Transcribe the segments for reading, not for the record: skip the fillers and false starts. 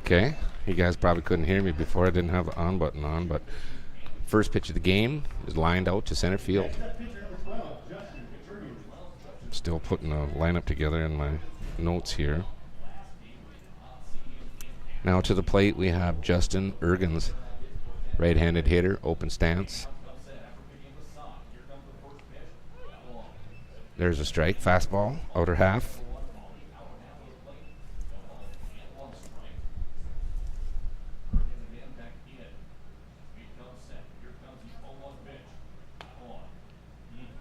Okay, you guys probably couldn't hear me before. I didn't have the on button on, but first pitch of the game is lined out to center field. Still putting a lineup together in my notes here. Now to the plate we have Justin Ergens, right-handed hitter, open stance. There's a strike, fastball, outer half.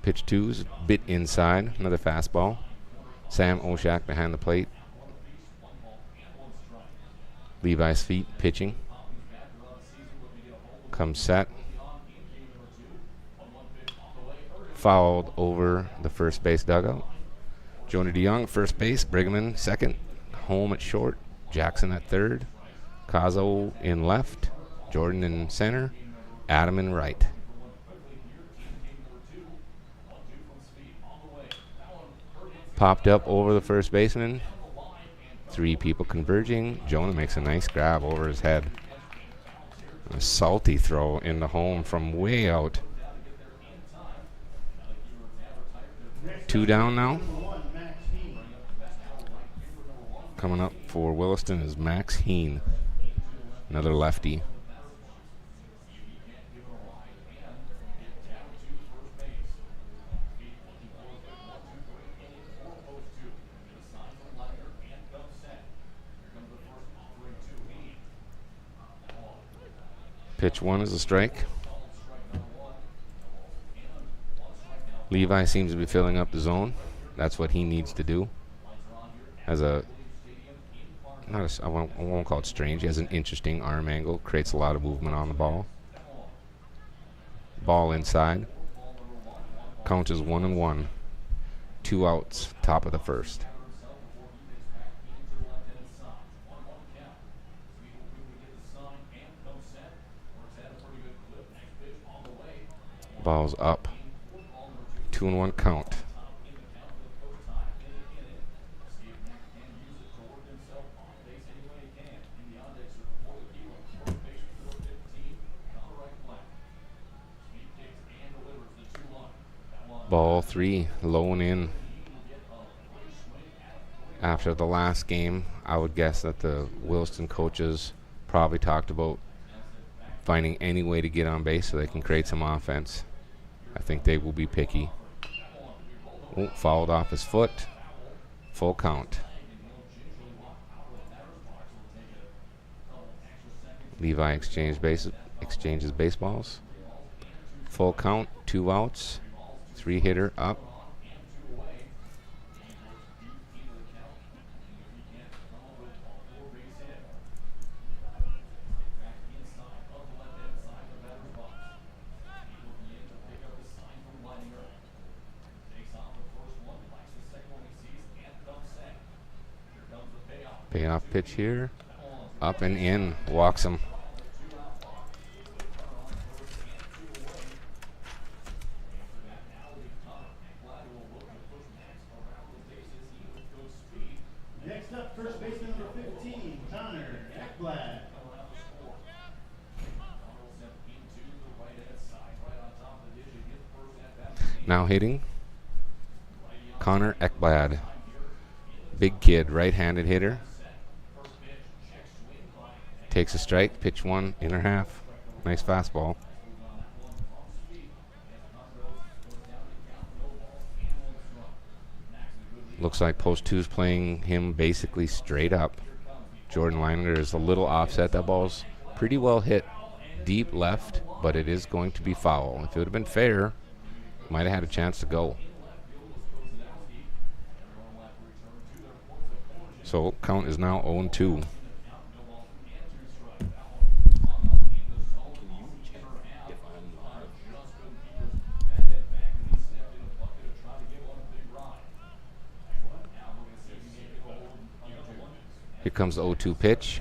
Pitch 2 is a bit inside, another fastball. Sam Oshak behind the plate. Levi's feet, pitching. Comes set. Fouled over the first base dugout. Jonah DeYoung, first base. Brigman, second. Home at short. Jackson at third. Cazo in left. Jordan in center. Adam in right. Popped up over the first baseman. 3 people converging. Jonah makes a nice grab over his head. A salty throw in the home from way out. 2 down now. Coming up for Williston is Max Heen, another lefty. Pitch 1 is a strike. Levi seems to be filling up the zone. That's what he needs to do. Has I won't call it strange. He has an interesting arm angle. Creates a lot of movement on the ball. Ball inside. Count is 1-1. 2 outs, top of the first. Ball's up. 2-1 count. Ball 3, low and in. After the last game, I would guess that the Williston coaches probably talked about finding any way to get on base so they can create some offense. I think they will be picky. Oh, fouled off his foot. Full count. Levi exchanges baseballs. Full count, 2 outs. 3-hitter up. Payoff pitch here. Up and in. Walks him. Next up, first baseman number 15, Connor Ekblad. Now hitting, Connor Ekblad. Big kid, right-handed hitter. Takes a strike, pitch 1, inner half. Nice fastball. Looks like post 2's playing him basically straight up. Jordan Leininger is a little offset. That ball's pretty well hit deep left, but it is going to be foul. If it would have been fair, might have had a chance to go. So count is now 0-2. Here comes the 0-2 pitch.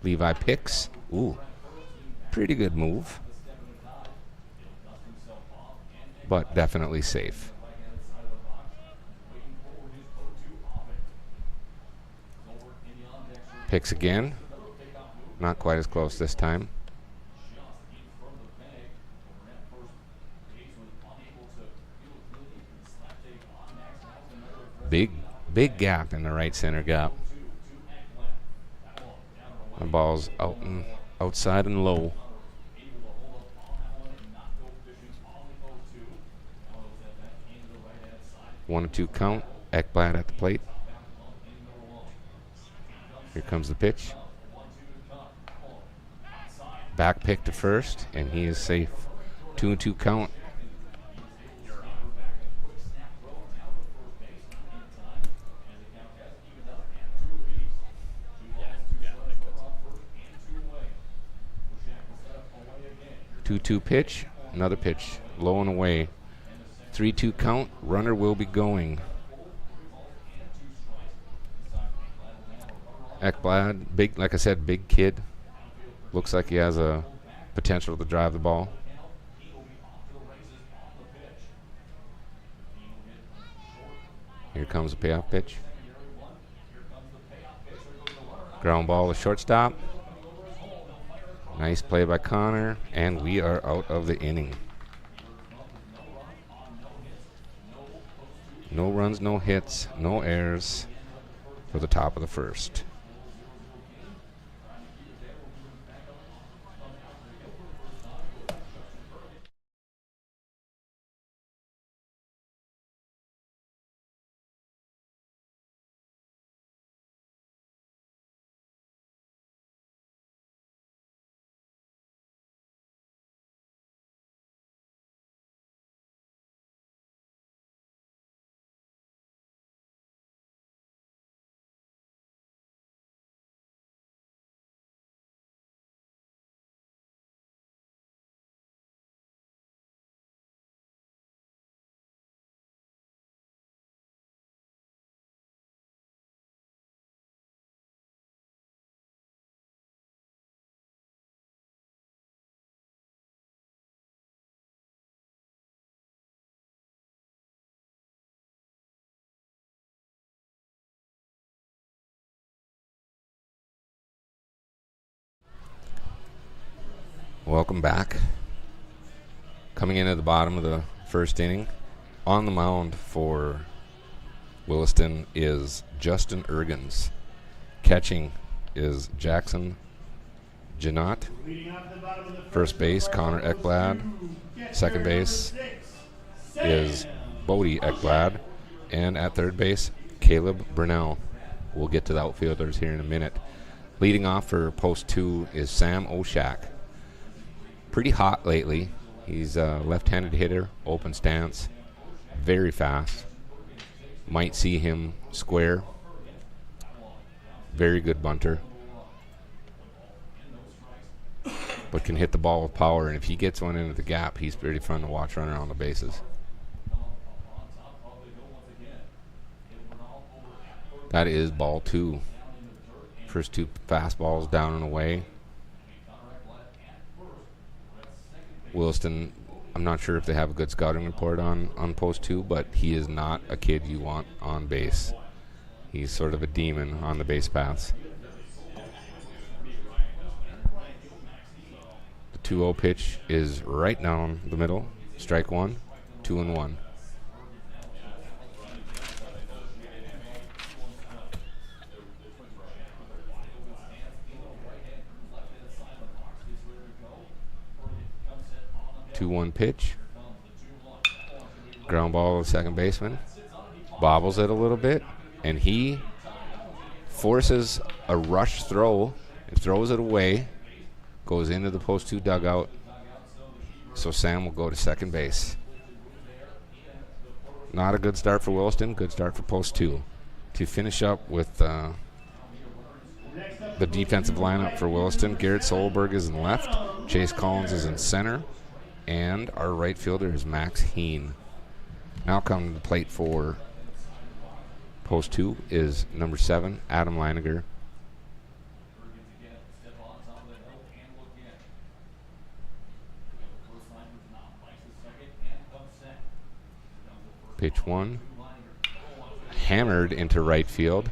Levi picks. Ooh, pretty good move, but definitely safe. Picks again. Not quite as close this time. Big gap in the right center gap. The ball's outside and low. 1-2 count. Ekblad at the plate. Here comes the pitch. Back pick to first, and he is safe. 2-2 count. Two pitch, another pitch, low and away. 3-2 count. Runner will be going. Ekblad, big, like I said, big kid. Looks like he has a potential to drive the ball. Here comes the payoff pitch. Ground ball to shortstop. Nice play by Connor, and we are out of the inning. No runs, no hits, no errors for the top of the first. Welcome back. Coming in at the bottom of the first inning, on the mound for Williston is Justin Ergens. Catching is Jackson Janot. First base, Connor Ekblad. Second base is Bodie Ekblad. And at third base, Caleb Brunel. We'll get to the outfielders here in a minute. Leading off for post 2 is Sam Oshak. Pretty hot lately. He's a left-handed hitter, open stance, very fast. Might see him square. Very good bunter. But can hit the ball with power, and if he gets one into the gap, he's pretty fun to watch run around the bases. That is ball 2. First 2 fastballs down and away. Williston, I'm not sure if they have a good scouting report on post 2, but he is not a kid you want on base. He's sort of a demon on the base paths. The 2-0 pitch is right down the middle. Strike 1, 2-1. Two-one pitch. Ground ball to second baseman. Bobbles it a little bit, and he forces a rush throw and throws it away. Goes into the post 2 dugout. So Sam will go to second base. Not a good start for Williston. Good start for post 2. To finish up with the defensive lineup for Williston, Garrett Solberg is in left. Chase Collins is in center. And our right fielder is Max Heen. Now coming to the plate for post 2 is number 7, Adam Leiniger. Pitch 1. Hammered into right field.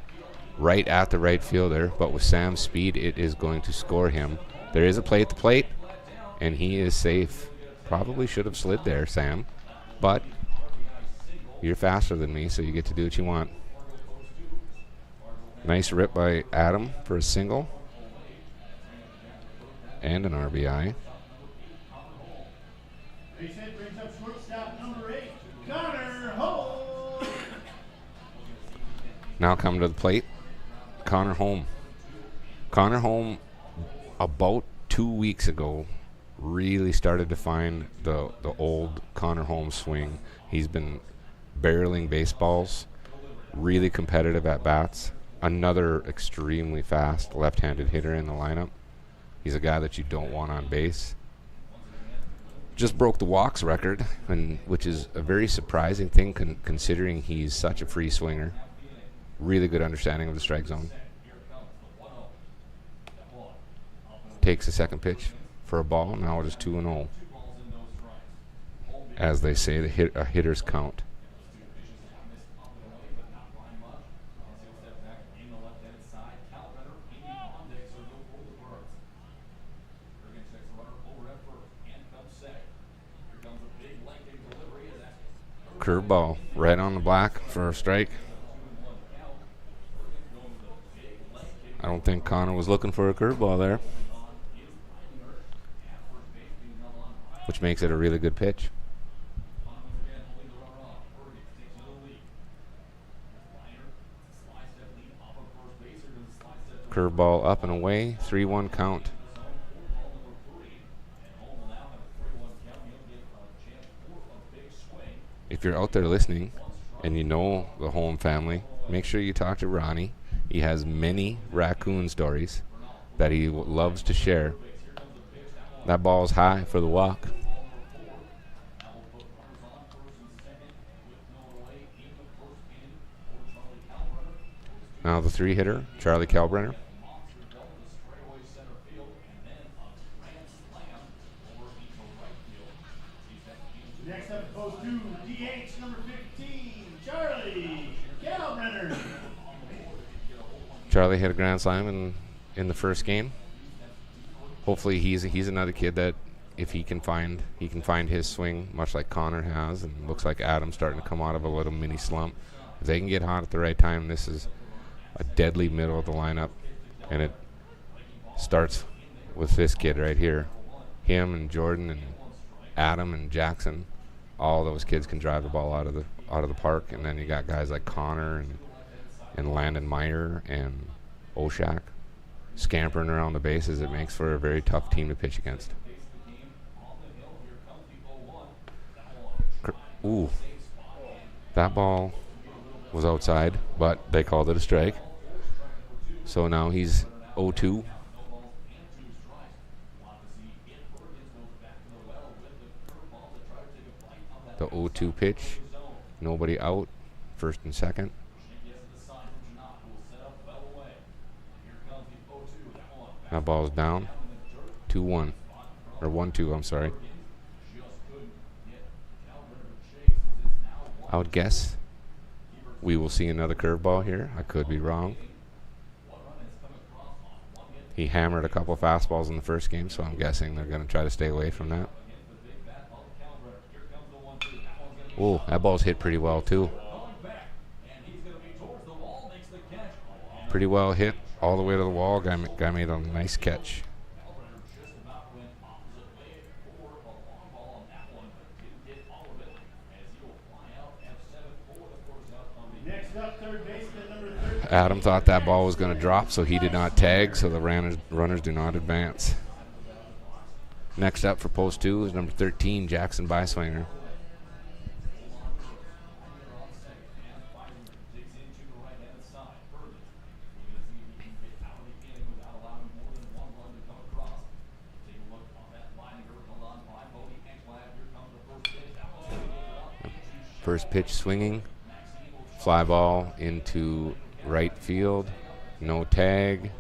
right at the right fielder, but with Sam's speed, it is going to score him. There is a play at the plate, and he is safe. Probably should have slid there, Sam, but you're faster than me, so you get to do what you want. Nice rip by Adam for a single and an RBI. Base hit brings up shortstop number 8, Connor Holm. Now coming to the plate, Connor Holm. Connor Holm, about 2 weeks ago, really started to find the old Connor Holm swing. He's been barreling baseballs, really competitive at bats. Another extremely fast left-handed hitter in the lineup. He's a guy that you don't want on base. Just broke the walks record, which is a very surprising thing considering he's such a free swinger. Really good understanding of the strike zone. Takes a second pitch for a ball. Now it is 2-0. As they say, a hitter's count. Curveball right on the black for a strike. I don't think Connor was looking for a curveball there, which makes it a really good pitch. Curveball up and away, 3-1 count. If you're out there listening and you know the Holm family, make sure you talk to Ronnie. He has many raccoon stories that he loves to share. That ball's high for the walk. Now the 3-hitter, Charlie Kalbrenner. Next up, post 2, DH number 15, Charlie Kalbrenner. Charlie hit a grand slam in the first game. Hopefully he's another kid that if he can find his swing, much like Connor has, and looks like Adam's starting to come out of a little mini slump. If they can get hot at the right time, this is a deadly middle of the lineup, and it starts with this kid right here. Him and Jordan and Adam and Jackson, all those kids can drive the ball out of the park, and then you got guys like Connor and Landon Meyer and Oshak scampering around the bases. It makes for a very tough team to pitch against. Ooh, that ball was outside, but they called it a strike. So now he's 0-2. The 0-2 pitch, nobody out, first and second. That ball's down, 2-1, or 1-2, I'm sorry. I would guess we will see another curveball here. I could be wrong. He hammered a couple fastballs in the first game, so I'm guessing they're going to try to stay away from that. Oh, that ball's hit pretty well too. Pretty well hit all the way to the wall. Guy made a nice catch. Adam thought that ball was going to drop, so he did not tag, so the runners do not advance. Next up for post 2 is number 13, Jackson Beiswinger. First pitch swinging, fly ball into right field, no tag.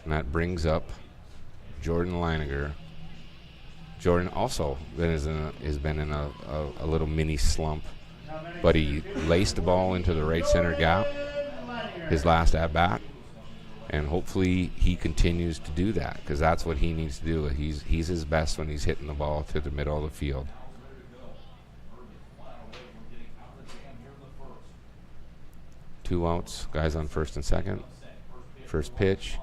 And that brings up Jordan Leininger. Jordan also has been in a little mini slump but he laced the ball into the right center gap his last at bat, and hopefully he continues to do that, because that's what he needs to do. He's his best when he's hitting the ball to the middle of the field. Two outs, guys on first and second. First pitch,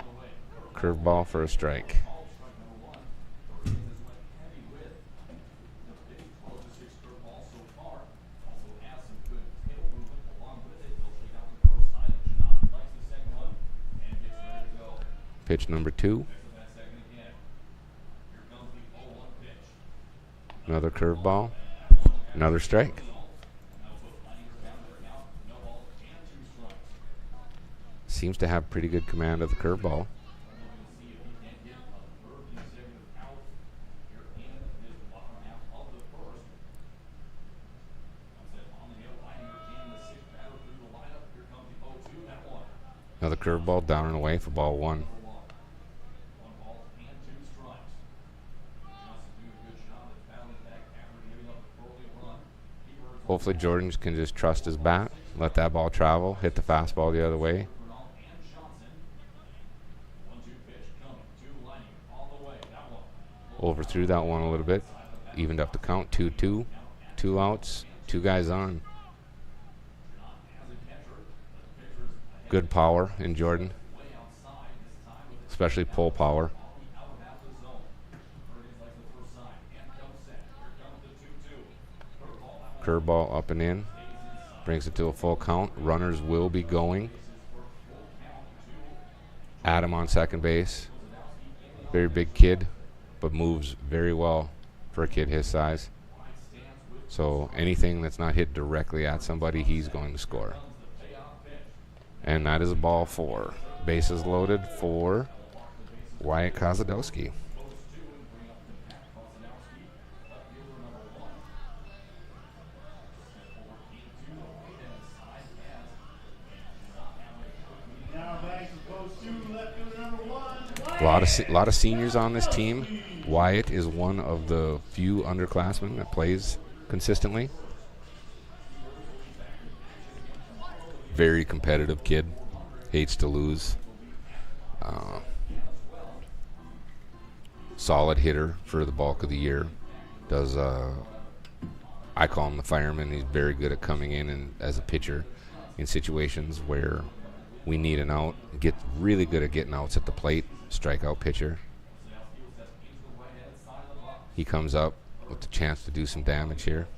curveball for a strike. Pitch number 2. Another curveball, another strike. Seems to have pretty good command of the curveball. Another curveball down and away for ball 1. Hopefully Jordan can just trust his bat, let that ball travel, hit the fastball the other way. Overthrew that one a little bit, evened up the count, 2-2, 2 outs, 2 guys on. Good power in Jordan, especially pull power. Curveball up and in, brings it to a full count. Runners will be going. Adam on second base, very big kid, but moves very well for a kid his size. So anything that's not hit directly at somebody, he's going to score. And that is a ball 4. Bases loaded for Wyatt Kozadowski. A lot of seniors on this team. Wyatt is one of the few underclassmen that plays consistently. Very competitive kid. Hates to lose. Solid hitter for the bulk of the year. Does I call him the fireman. He's very good at coming in and as a pitcher in situations where we need an out. Get really good at getting outs at the plate. Strikeout pitcher. He comes up with the chance to do some damage here.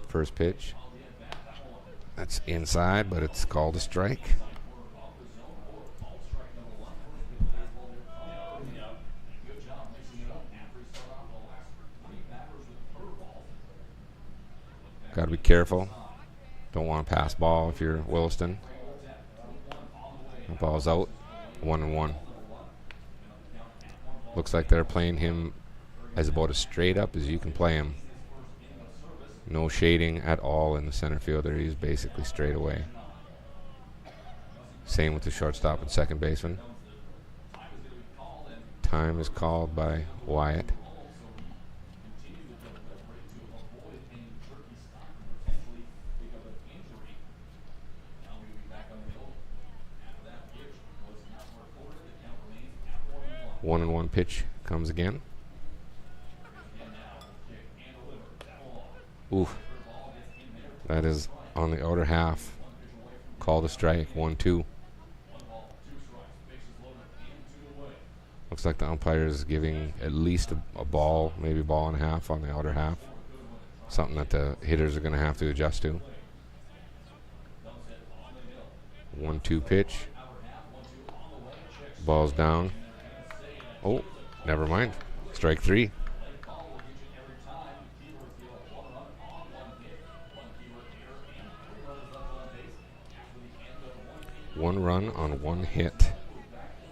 First pitch. That's inside, but it's called a strike. Got to be careful. Don't want to pass ball if you're Williston. The ball's out. 1-1. Looks like they're playing him as about as straight up as you can play him. No shading at all in the center fielder. He's basically straight away. Same with the shortstop and second baseman. Time is called by Wyatt. One and one pitch comes again. Oof. That is on the outer half. Called a strike. 1-2. Looks like the umpire is giving at least a ball, maybe a ball and a half on the outer half. Something that the hitters are going to have to adjust to. 1-2 pitch. Ball's down. Oh, never mind. Strike 3. One run on one hit.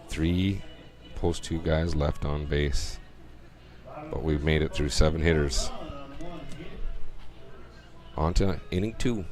3 post 2 guys left on base. But we've made it through 7 hitters. On to inning 2.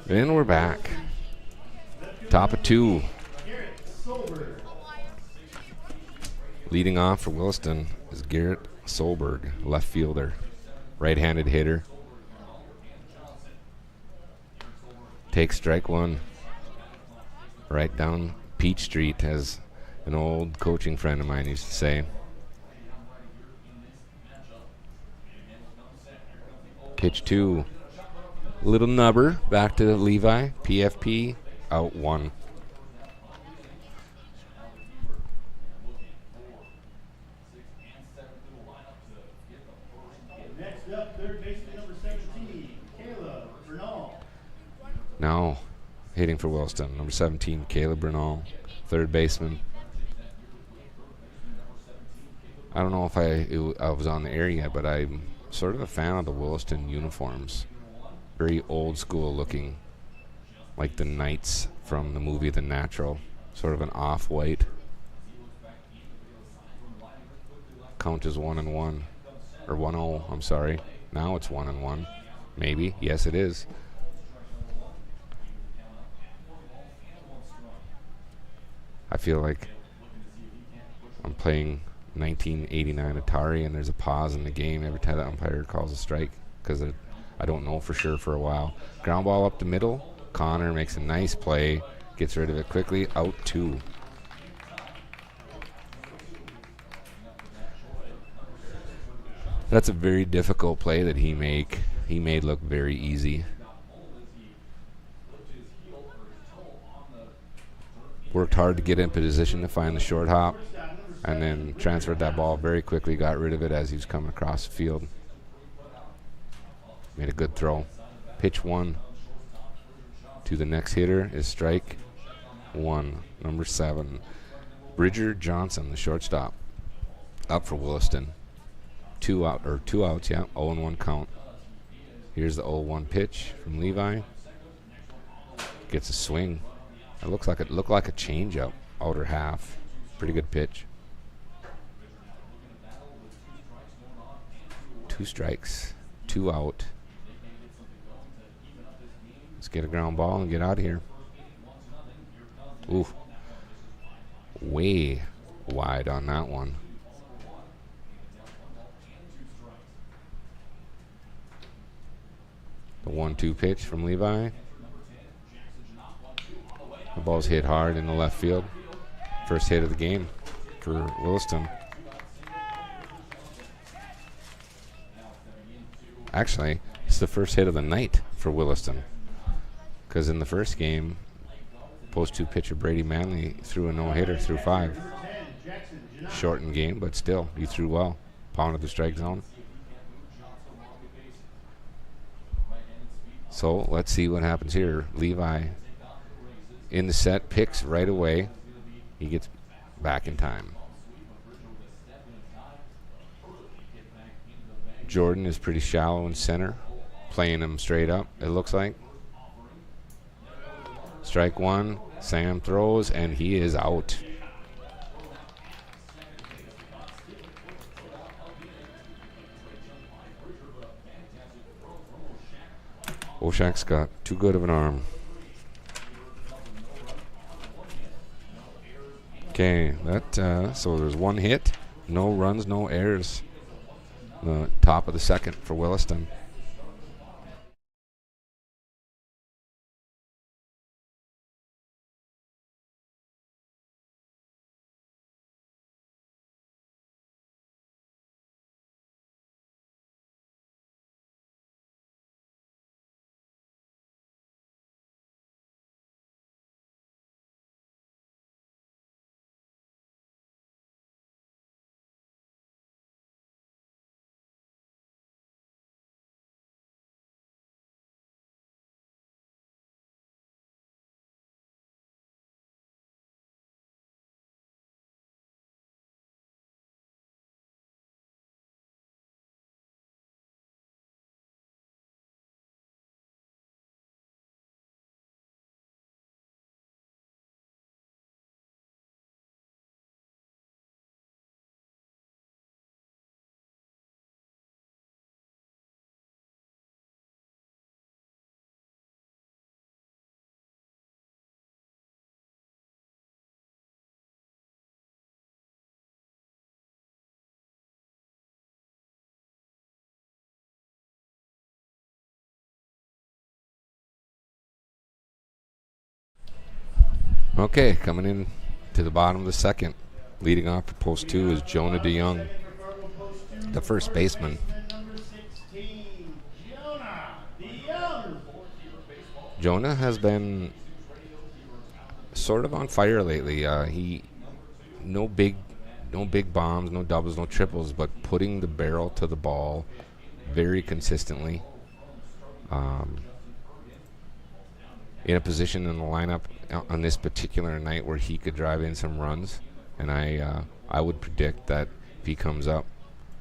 And we're back. Top of 2. Garrett Solberg. Leading off for Williston is Garrett Solberg, left fielder, right-handed hitter. Takes strike 1. Right down Peach Street, as an old coaching friend of mine used to say. Pitch 2. Little nubber back to Levi. PFP out 1. Next up, third baseman number 17, Caleb Bernal. Now hitting for Williston, number 17, Caleb Bernal, third baseman. I don't know if I was on the air yet, but I'm sort of a fan of the Williston uniforms. Very old school looking, like the Knights from the movie The Natural, sort of an off-white. Count is 1-1, or 1-0, I'm sorry. Now it's 1-1, maybe. Yes, it is. I feel like I'm playing 1989 Atari and there's a pause in the game every time the umpire calls a strike, because I don't know for sure for a while. Ground ball up the middle. Connor makes a nice play, gets rid of it quickly. Out 2. That's a very difficult play that he made look very easy. Worked hard to get in position to find the short hop, and then transferred that ball very quickly, got rid of it as he was coming across the field. Made a good throw. Pitch 1 to the next hitter is strike 1, number 7. Bridger Johnson, the shortstop, up for Williston. 2 outs, yeah, 0-1 count. Here's the 0-1 pitch from Levi. Gets a swing. It looked like a changeup, outer half. Pretty good pitch. 2 strikes, 2 out. Let's get a ground ball and get out of here. Ooh, way wide on that one. The 1-2 pitch from Levi. The ball's hit hard in the left field. First hit of the game for Williston. Actually, it's the first hit of the night for Williston, because in the first game, post 2 pitcher Brady Manley threw a no-hitter through 5. Shortened game, but still, he threw well. Pounded the strike zone. So let's see what happens here. Levi in the set, picks right away. He gets back in time. Jordan is pretty shallow in center, playing him straight up, it looks like. Strike 1, Sam throws, and he is out. Oshak's got too good of an arm. Okay, so there's 1 hit, no runs, no errors. The top of the second for Williston. Okay, coming in to the bottom of the second. Leading off for post 2 is Jonah DeYoung, the first baseman. Number 16, Jonah DeYoung. Jonah has been sort of on fire lately. He no big bombs, no doubles, no triples, but putting the barrel to the ball very consistently. In a position in the lineup on this particular night where he could drive in some runs, and I would predict that if he comes up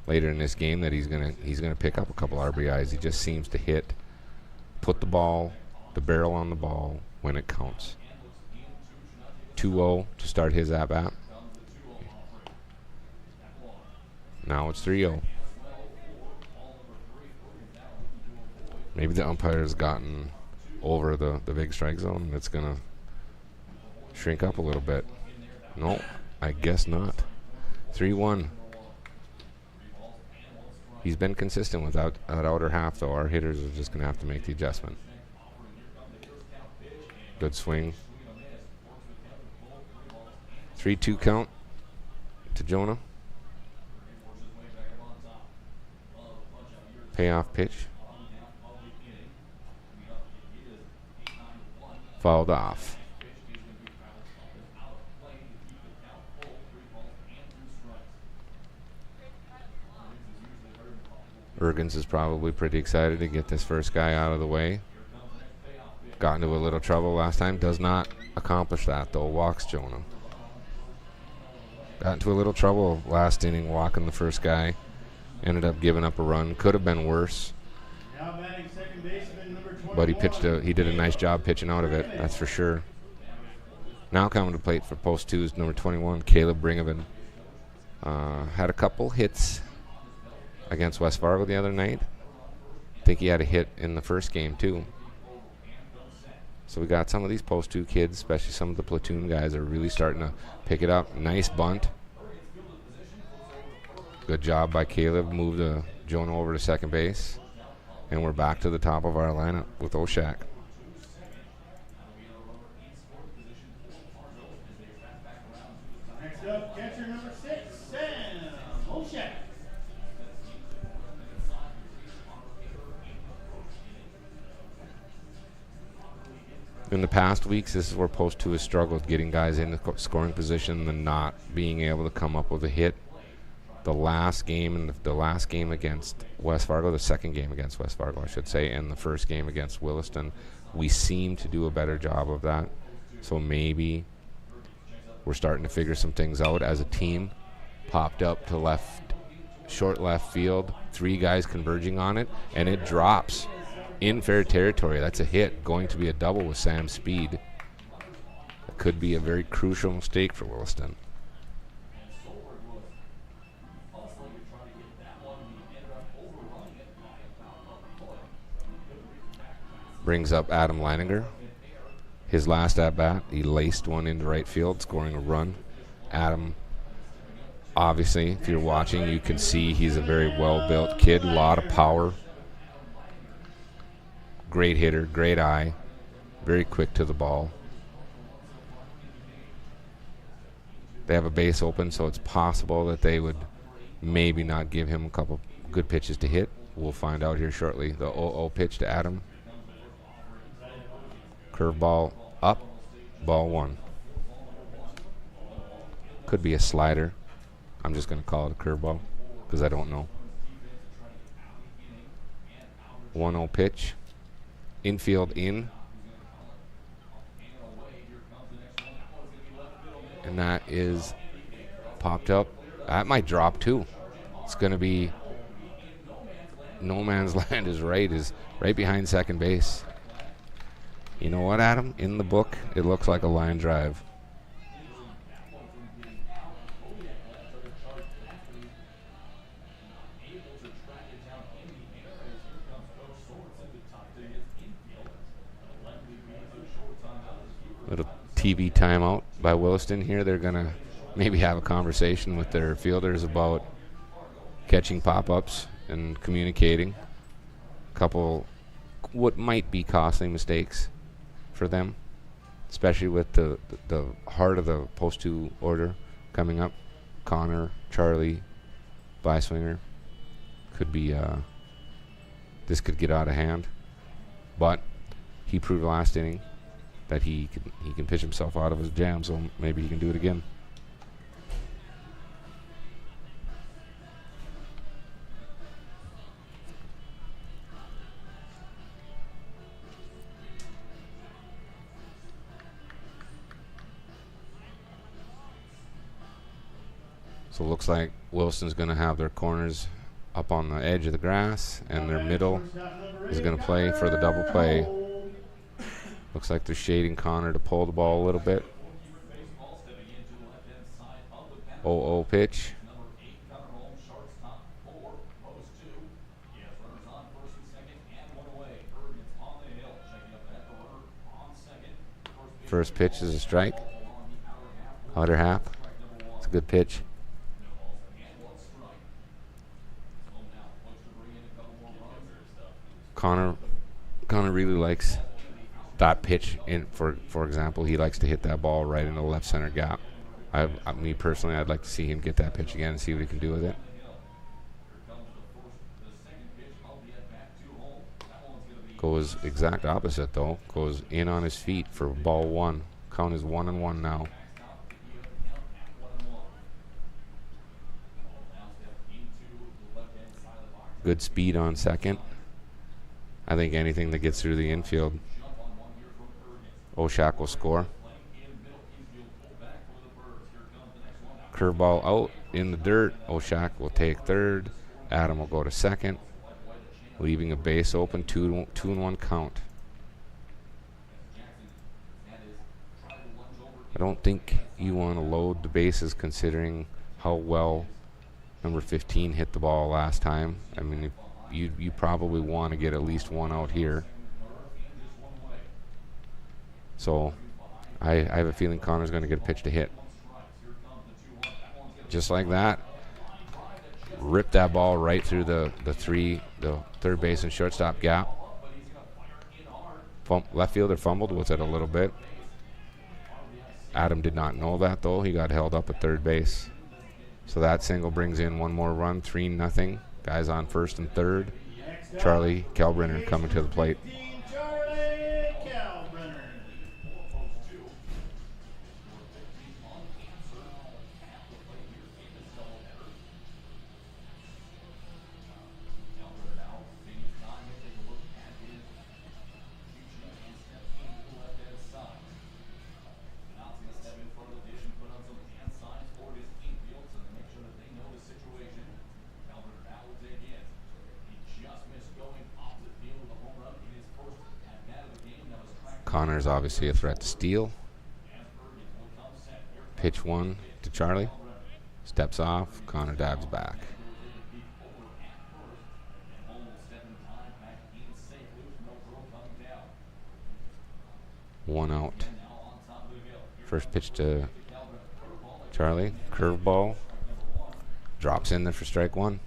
later in this game that he's gonna pick up a couple RBIs. He just seems to put the barrel on the ball when it counts. 2-0 to start his at bat. Now it's 3-0. Maybe the umpire has gotten over the big strike zone. It's going to shrink up a little bit. No, I guess not. 3-1. He's been consistent without that outer half, though. Our hitters are just going to have to make the adjustment. Good swing. 3-2 count to Jonah. Payoff pitch. Fouled off. Ergens is probably pretty excited to get this first guy out of the way. Got into a little trouble last time. Does not accomplish that, though. Walks Jonah. Got into a little trouble last inning walking the first guy. Ended up giving up a run. Could have been worse. Now batting second baseman, number 21. But he did a nice job pitching out of it, that's for sure. Now coming to plate for post 2 is number 21, Caleb Bringavan. Had a couple hits against West Fargo the other night. I think he had a hit in the first game too. So we got some of these post 2 kids, especially some of the platoon guys, are really starting to pick it up. Nice bunt. Good job by Caleb. Moved Jonah over to second base. And we're back to the top of our lineup with Oshak. Next up, catcher number 6, Sam Oshak. In the past weeks, this is where post 2 has struggled, getting guys in the scoring position and not being able to come up with a hit. The last game against West Fargo, the second game against West Fargo, I should say, and the first game against Williston, we seem to do a better job of that. So maybe we're starting to figure some things out as a team. Popped up to short left field, 3 guys converging on it, and it drops in fair territory. That's a hit, going to be a double with Sam's speed. That could be a very crucial mistake for Williston. Brings up Adam Leininger. His last at-bat, he laced one into right field, scoring a run. Adam, obviously, if you're watching, you can see he's a very well-built kid, a lot of power. Great hitter, great eye, very quick to the ball. They have a base open, so it's possible that they would maybe not give him a couple good pitches to hit. We'll find out here shortly. The 0-0 pitch to Adam. Curveball up, ball 1. Could be a slider. I'm just going to call it a curveball because I don't know. 1-0 pitch. Infield in. And that is popped up. That might drop too. It's going to be no man's land is right behind second base. You know what, Adam? In the book, it looks like a line drive. Little TV timeout by Williston here. They're going to maybe have a conversation with their fielders about catching pop-ups and communicating. A couple what might be costly mistakes for them. especially with the heart of the post 2 order coming up. Connor, Charlie, Byswinger. Could be, this could get out of hand. But he proved last inning that he can pitch himself out of his jam, so maybe he can do it again. So it looks like Williston's going to have their corners up on the edge of the grass, and their middle is going to play for the double play. Looks like they're shading Connor to pull the ball a little bit. 0-0 pitch. First pitch is a strike. Other half. It's a good pitch. Connor really likes that pitch. For example, he likes to hit that ball right in the left center gap. Me personally, I'd like to see him get that pitch again and see what he can do with it. Goes exact opposite though. Goes in on his feet for ball 1. Count is 1-1 now. Good speed on second. I think anything that gets through the infield, Oshak will score. Curveball out in the dirt. Oshak will take third. Adam will go to second, leaving a base open. 2-1 count. I don't think you want to load the bases considering how well number 15 hit the ball last time. I mean, you probably want to get at least one out here. So I have a feeling Connor's going to get a pitch to hit. Just like that. Rip that ball right through the third base and shortstop gap. Left fielder fumbled with it a little bit. Adam did not know that though. He got held up at third base. So that single brings in one more run, 3-0. Guys on first and third. Charlie Kalbrenner coming to the plate. Connor's obviously a threat to steal. Pitch 1 to Charlie. Steps off. Connor dabs back. One out. First pitch to Charlie. Curveball. Drops in there for strike 1.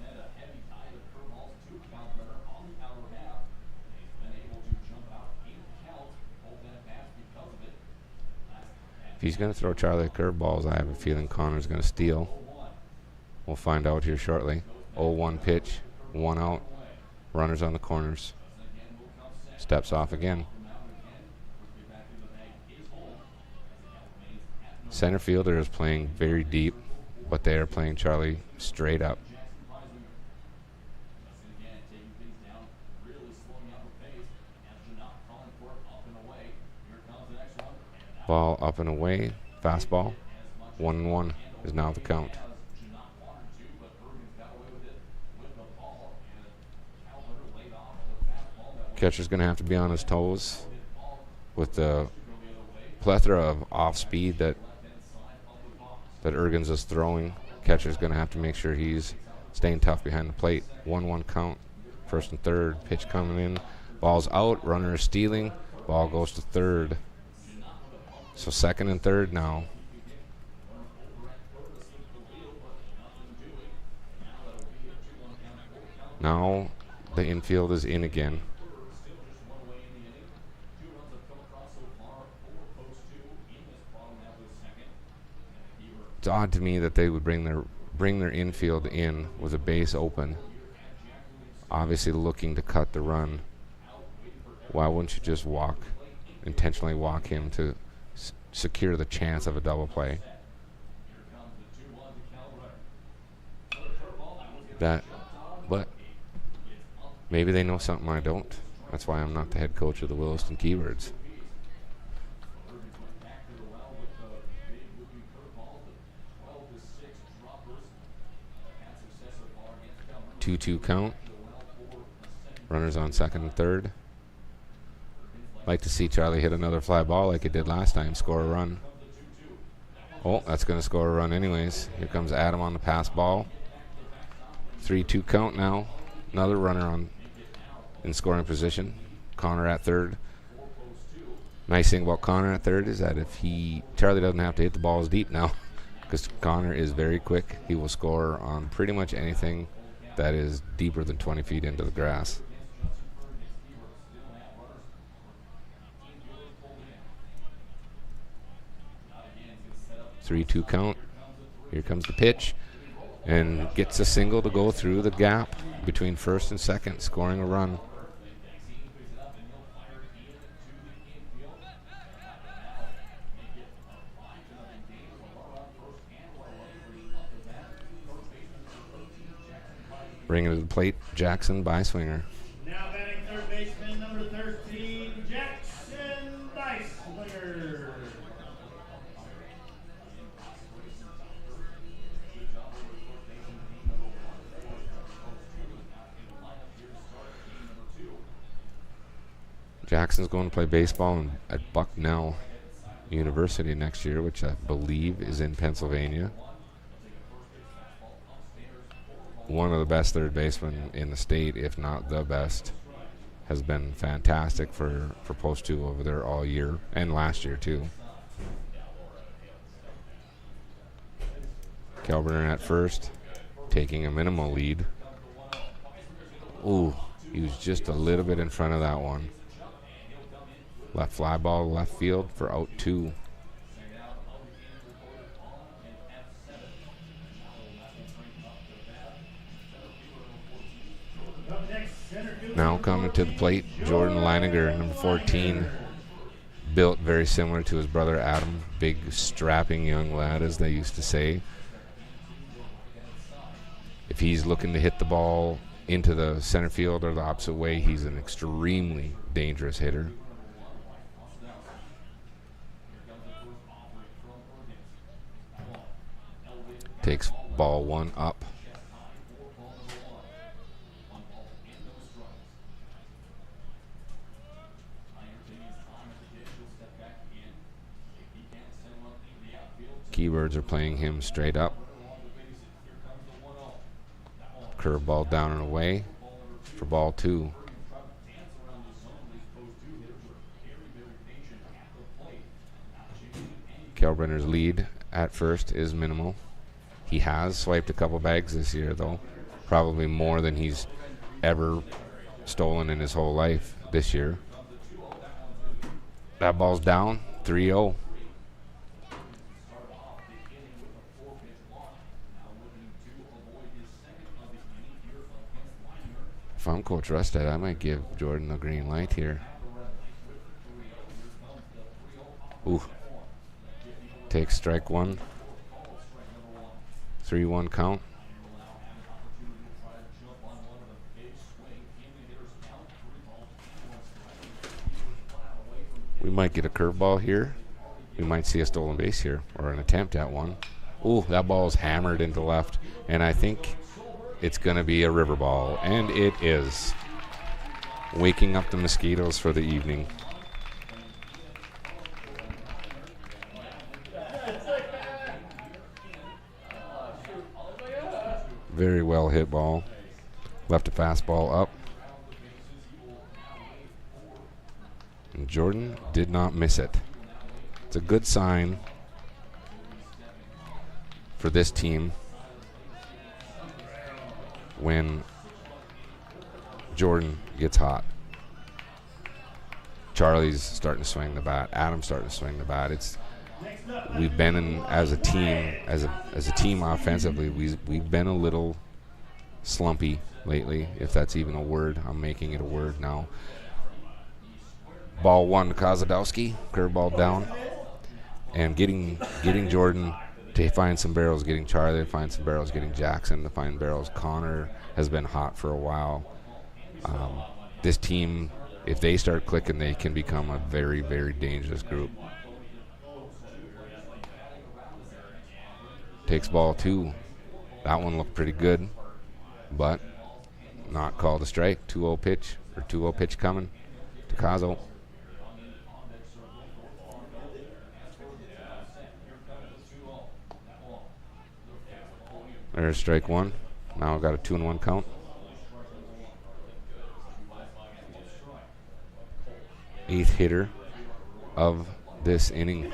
If he's going to throw Charlie curveballs, I have a feeling Connor's going to steal. We'll find out here shortly. 0-1 pitch, 1 out. Runners on the corners. Steps off again. Center fielder is playing very deep, but they are playing Charlie straight up. Ball up and away, fastball. 1-1 is now the count. Catcher's going to have to be on his toes with the plethora of off speed that Ergens is throwing. Catcher's going to have to make sure he's staying tough behind the plate. 1-1 count, first and third. Pitch coming in, ball's out. Runner is stealing. Ball goes to third. So second and third now. Now the infield is in again. It's odd to me that they would bring their infield in with a base open, obviously looking to cut the run. Why wouldn't you just intentionally walk him to secure the chance of a double play? But maybe they know something I don't. That's why I'm not the head coach of the Williston Keybirds. 2-2 count. Runners on second and third. Like to see Charlie hit another fly ball like it did last time, score a run. Oh, that's going to score a run anyways. Here comes Adam on the pass ball. 3-2 count now. Another runner in scoring position. Connor at third. Nice thing about Connor at third is that Charlie doesn't have to hit the balls deep now, because Connor is very quick. He will score on pretty much anything that is deeper than 20 feet into the grass. Three-two count. Here comes the pitch, and gets a single to go through the gap between first and second, scoring a run. Bringing to the plate, Jackson Byswinger. Now batting third baseman, number 13, Jackson Byswinger. Jackson's going to play baseball at Bucknell University next year, which I believe is in Pennsylvania. One of the best third basemen in the state, if not the best. Has been fantastic for Post 2 over there all year, and last year too. Kelberner at first, taking a minimal lead. Ooh, he was just a little bit in front of that one. Left fly ball, left field for out 2. Now coming to the plate, Jordan Leininger, number 14. Built very similar to his brother Adam. Big, strapping young lad, as they used to say. If he's looking to hit the ball into the center field or the opposite way, he's an extremely dangerous hitter. Takes ball 1 up. Keybirds are playing him straight up. Curveball down and away for ball 2. Kelbrenner's lead at first is minimal. He has swiped a couple bags this year, though. Probably more than he's ever stolen in his whole life this year. That ball's down, 3-0. If I'm Coach Rustad, I might give Jordan the green light here. Ooh. Takes strike 1. 3-1 count. We might get a curveball here. We might see a stolen base here, or an attempt at one. Ooh, that ball is hammered into left, and I think it's going to be a river ball, and it is. Waking up the mosquitoes for the evening. Very well hit ball. Left a fastball up. And Jordan did not miss it. It's a good sign for this team when Jordan gets hot. Charlie's starting to swing the bat. Adam's starting to swing the bat. we've been in as a team, as a team offensively, we've been a little slumpy lately, if that's even a word. I'm making it a word now. Ball one to Kozadowski, curveball down, and getting Jordan to find some barrels, getting Charlie to find some barrels, getting Jackson to find barrels. Connor has been hot for a while. This team, if they start clicking, they can become a very, very dangerous group. Takes ball two. That one looked pretty good, but not called a strike. 2-0 pitch, or 2-0 pitch coming to Kazo. There's strike one. Now I've got a 2-1 count. Eighth hitter of this inning.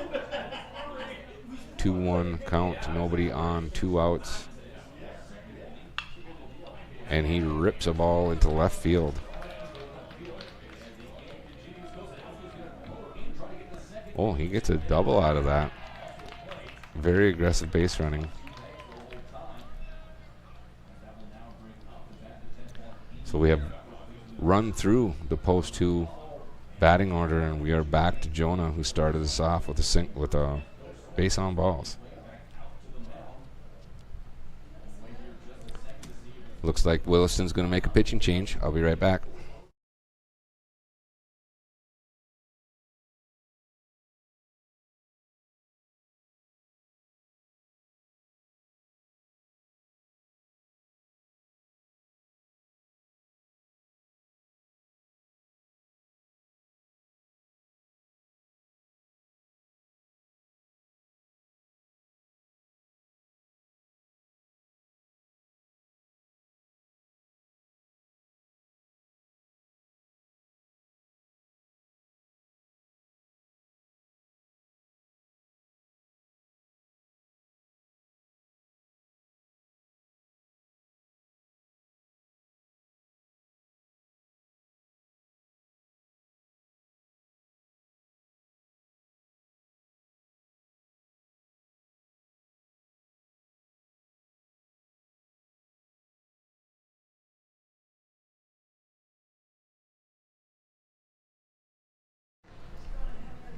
2-1 count, nobody on, 2 outs. And he rips a ball into left field. Oh, he gets a double out of that. Very aggressive base running. So we have run through the post 2 batting order, and we are back to Jonah, who started us off with a base on balls. Looks like Williston's going to make a pitching change. I'll be right back.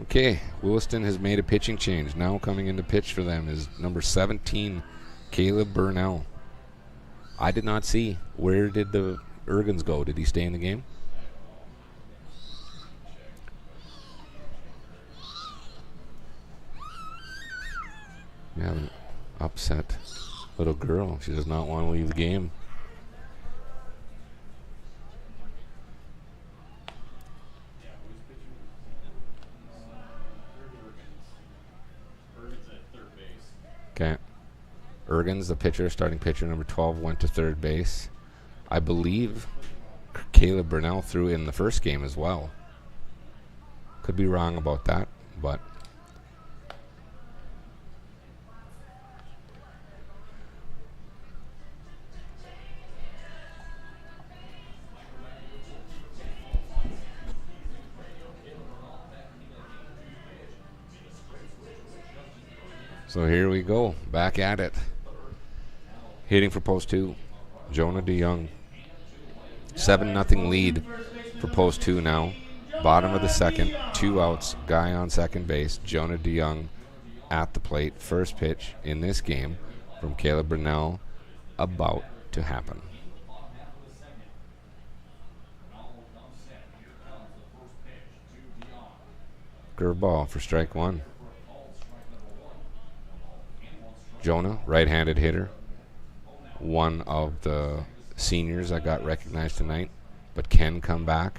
Okay, Williston has made a pitching change. Now coming in to pitch for them is number 17, Caleb Burnell. I did not see. Where did the Ergens go? Did he stay in the game? We have an upset little girl. She does not want to leave the game. Okay. Ergens, the pitcher, starting pitcher, number 12, went to third base. I believe Caleb Burnell threw in the first game as well. Could be wrong about that, but so here we go, back at it. Hitting for post 2, Jonah DeYoung. 7-0 lead for post 2 now. Bottom of the second, 2 outs, guy on second base. Jonah DeYoung at the plate. First pitch in this game from Caleb Burnell about to happen. Curveball for strike 1. Jonah, right-handed hitter. One of the seniors that got recognized tonight, but can come back.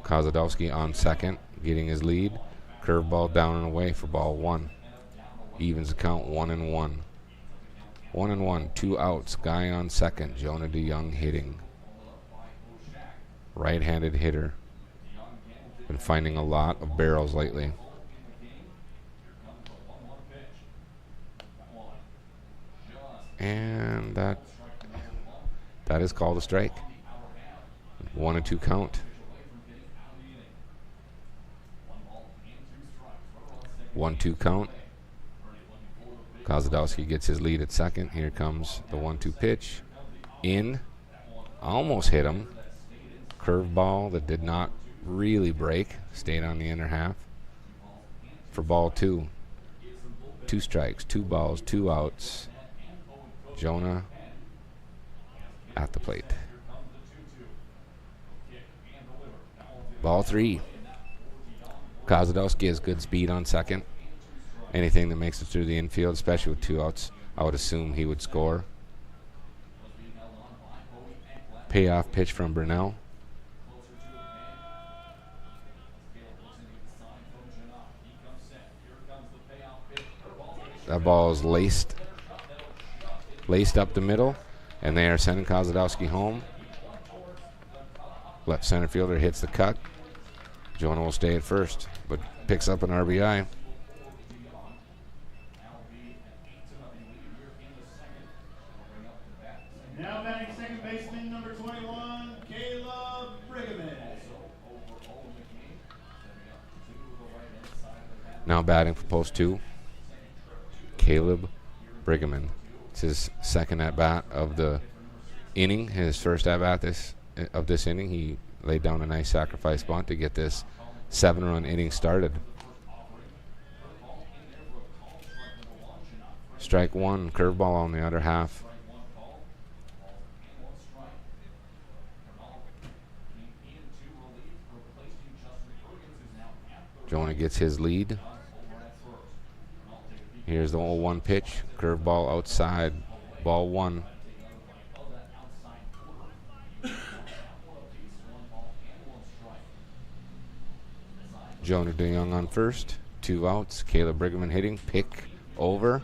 Kozadowski on second, getting his lead. Curveball down and away for ball 1. Evens the count, 1-1. 1-1, 2 outs, guy on second. Jonah DeYoung hitting. Right-handed hitter. Been finding a lot of barrels lately. And that is called a strike. 1-2 count. 1-2 count. Kozadowski gets his lead at second. Here comes the 1-2 pitch. In. Almost hit him. Curveball that did not really break. Stayed on the inner half. For ball 2. 2 strikes, 2 balls, 2 outs. Jonah at the plate. Ball 3. Kozadowski has good speed on second. Anything that makes it through the infield, especially with 2 outs, I would assume he would score. Payoff pitch from Brunell. That ball is laced up the middle, and they are sending Kozadowski home. Left center fielder hits the cut. Jonah will stay at first, but picks up an RBI. Now batting second baseman number 21, Caleb Brigham. Now batting for post 2, Caleb Brigham. It's his second at-bat of the inning. His first at-bat of this inning, he laid down a nice sacrifice bunt to get this 7-run inning started. Strike 1, curveball on the other half. Jonah gets his lead. Here's the 0-1 pitch. Curveball outside. Ball 1. Jonah DeYoung on first. 2 outs. Caleb Brigham hitting. Pick over.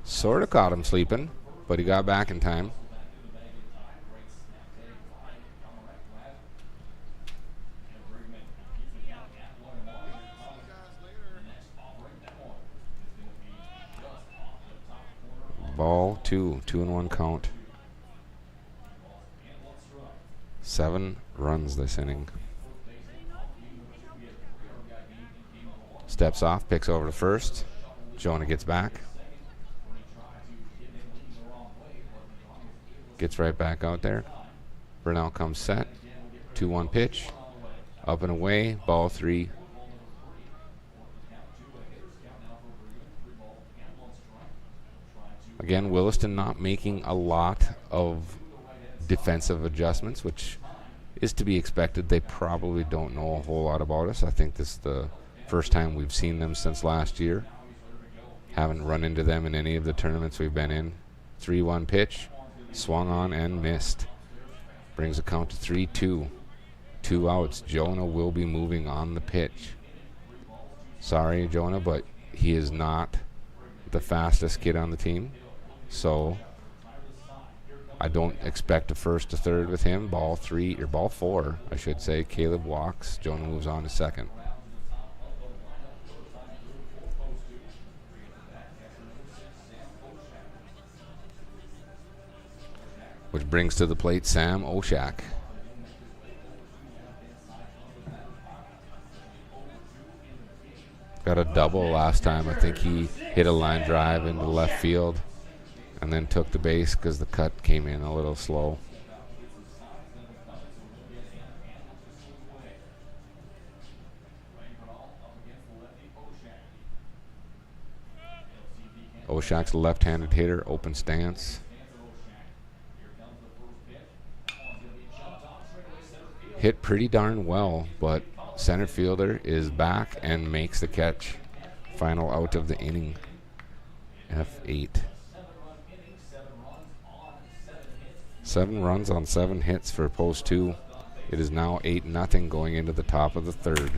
Sort of caught him sleeping, but he got back in time. Ball 2, 2-1 count. 7 runs this inning. Steps off, picks over to first. Jonah gets back. Gets right back out there. Brunell comes set. 2-1 pitch. Up and away. Ball 3. Again, Williston not making a lot of defensive adjustments, which is to be expected. They probably don't know a whole lot about us. I think this is the first time we've seen them since last year. Haven't run into them in any of the tournaments we've been in. 3-1 pitch. Swung on and missed. Brings a count to 3-2. 2 outs. Jonah will be moving on the pitch. Sorry, Jonah, but he is not the fastest kid on the team. So I don't expect a first to third with him. Ball 3, or ball 4, I should say. Caleb walks. Jonah moves on to second. Which brings to the plate Sam Oshak. Got a double last time. I think he hit a line drive into left field and then took the base because the cut came in a little slow. Oshak's a left-handed hitter, open stance. Hit pretty darn well, but center fielder is back and makes the catch. Final out of the inning. F8. 7 runs on 7 hits for post 2. It is now 8-0 going into the top of the 3rd.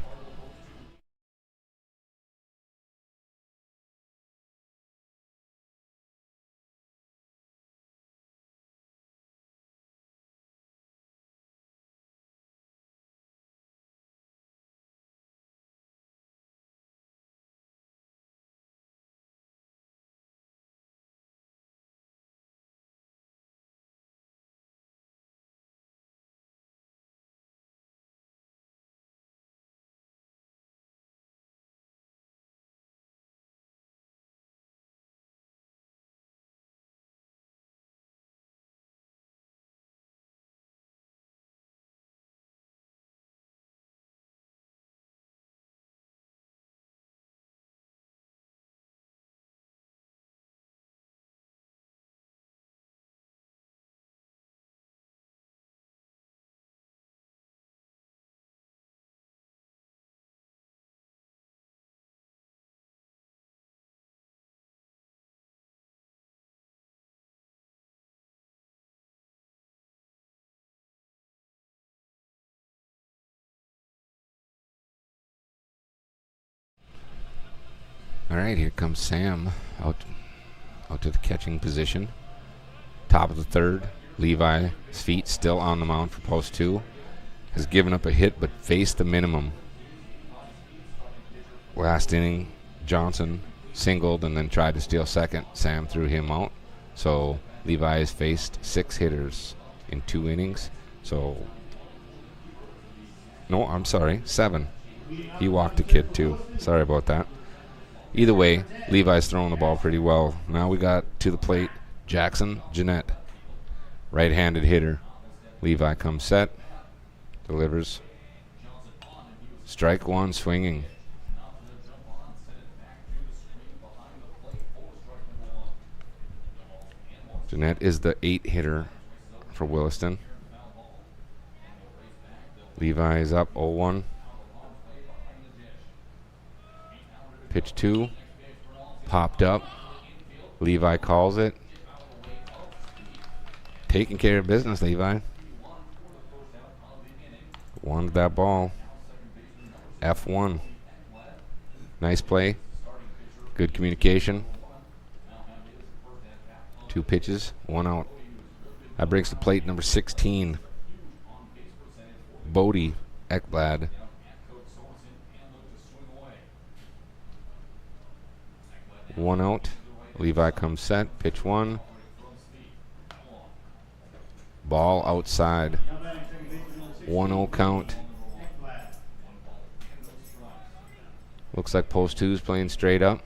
All right, here comes Sam out to the catching position. Top of the third. Levi's feet still on the mound for post 2. Has given up a hit but faced the minimum. Last inning, Johnson singled and then tried to steal second. Sam threw him out. So Levi has faced 6 hitters in 2 innings. So, no, I'm sorry, 7. He walked a kid too. Sorry about that. Either way, Levi's throwing the ball pretty well. Now we got to the plate Jackson Jeanette, right-handed hitter. Levi comes set, delivers. Strike 1, swinging. Jeanette is the 8 hitter for Williston. Levi is up 0-1. Pitch 2, popped up. Levi calls it. Taking care of business, Levi. Wanted that ball. F1. Nice play. Good communication. 2 pitches, 1 out. That brings the plate number 16. Bodie Ekblad. One out. Levi comes set. Pitch 1. Ball outside. 1-0 count. Looks like post 2 is playing straight up.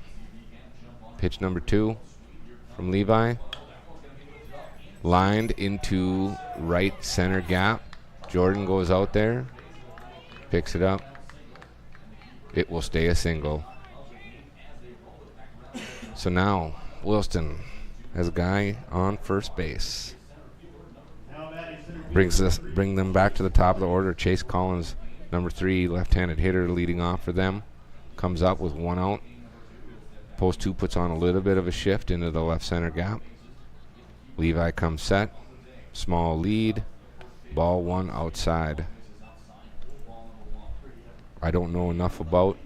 Pitch number 2 from Levi. Lined into right center gap. Jordan goes out there. Picks it up. It will stay a single. So now, Williston has a guy on first base. Bring them back to the top of the order. Chase Collins, number 3, left-handed hitter, leading off for them. Comes up with 1 out. Post 2 puts on a little bit of a shift into the left center gap. Levi comes set. Small lead. Ball 1 outside. I don't know enough about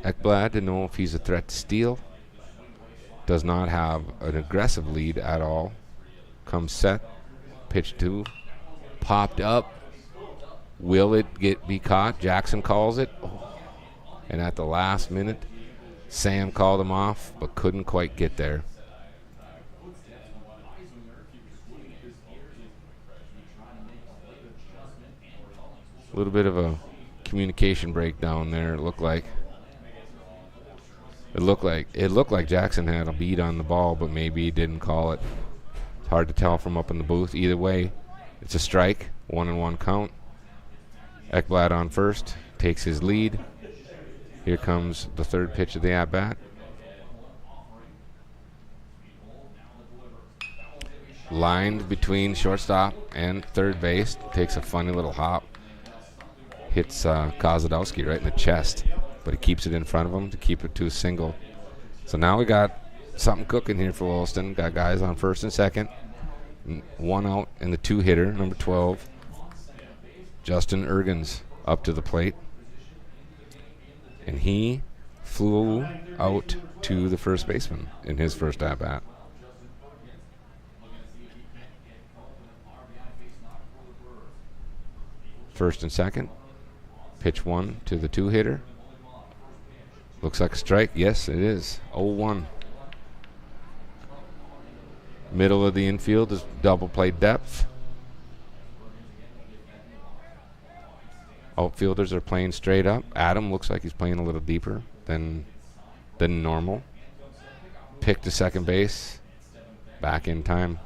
Ekblad to know if he's a threat to steal. Does not have an aggressive lead at all. Comes set. Pitch 2. Popped up. Will it be caught? Jackson calls it. Oh. And at the last minute, Sam called him off, but couldn't quite get there. A little bit of a communication breakdown there, it looked like. It looked like Jackson had a beat on the ball, but maybe he didn't call it. It's hard to tell from up in the booth. Either way, it's a strike, 1-1 count. Ekblad on first, takes his lead. Here comes the third pitch of the at-bat. Lined between shortstop and third base. Takes a funny little hop. Hits Kozadowski right in the chest, but he keeps it in front of him to keep it to a single. So now we got something cooking here for Williston. Got guys on first and second. 1 out in the 2 hitter, number 12. Justin Ergens up to the plate. And he flew out to the first baseman in his first at-bat. First and second. Pitch 1 to the 2 hitter. Looks like a strike. Yes, it is. 0-1. Middle of the infield is double play depth. Outfielders are playing straight up. Adam looks like he's playing a little deeper than normal. Pick to second base. Back in time.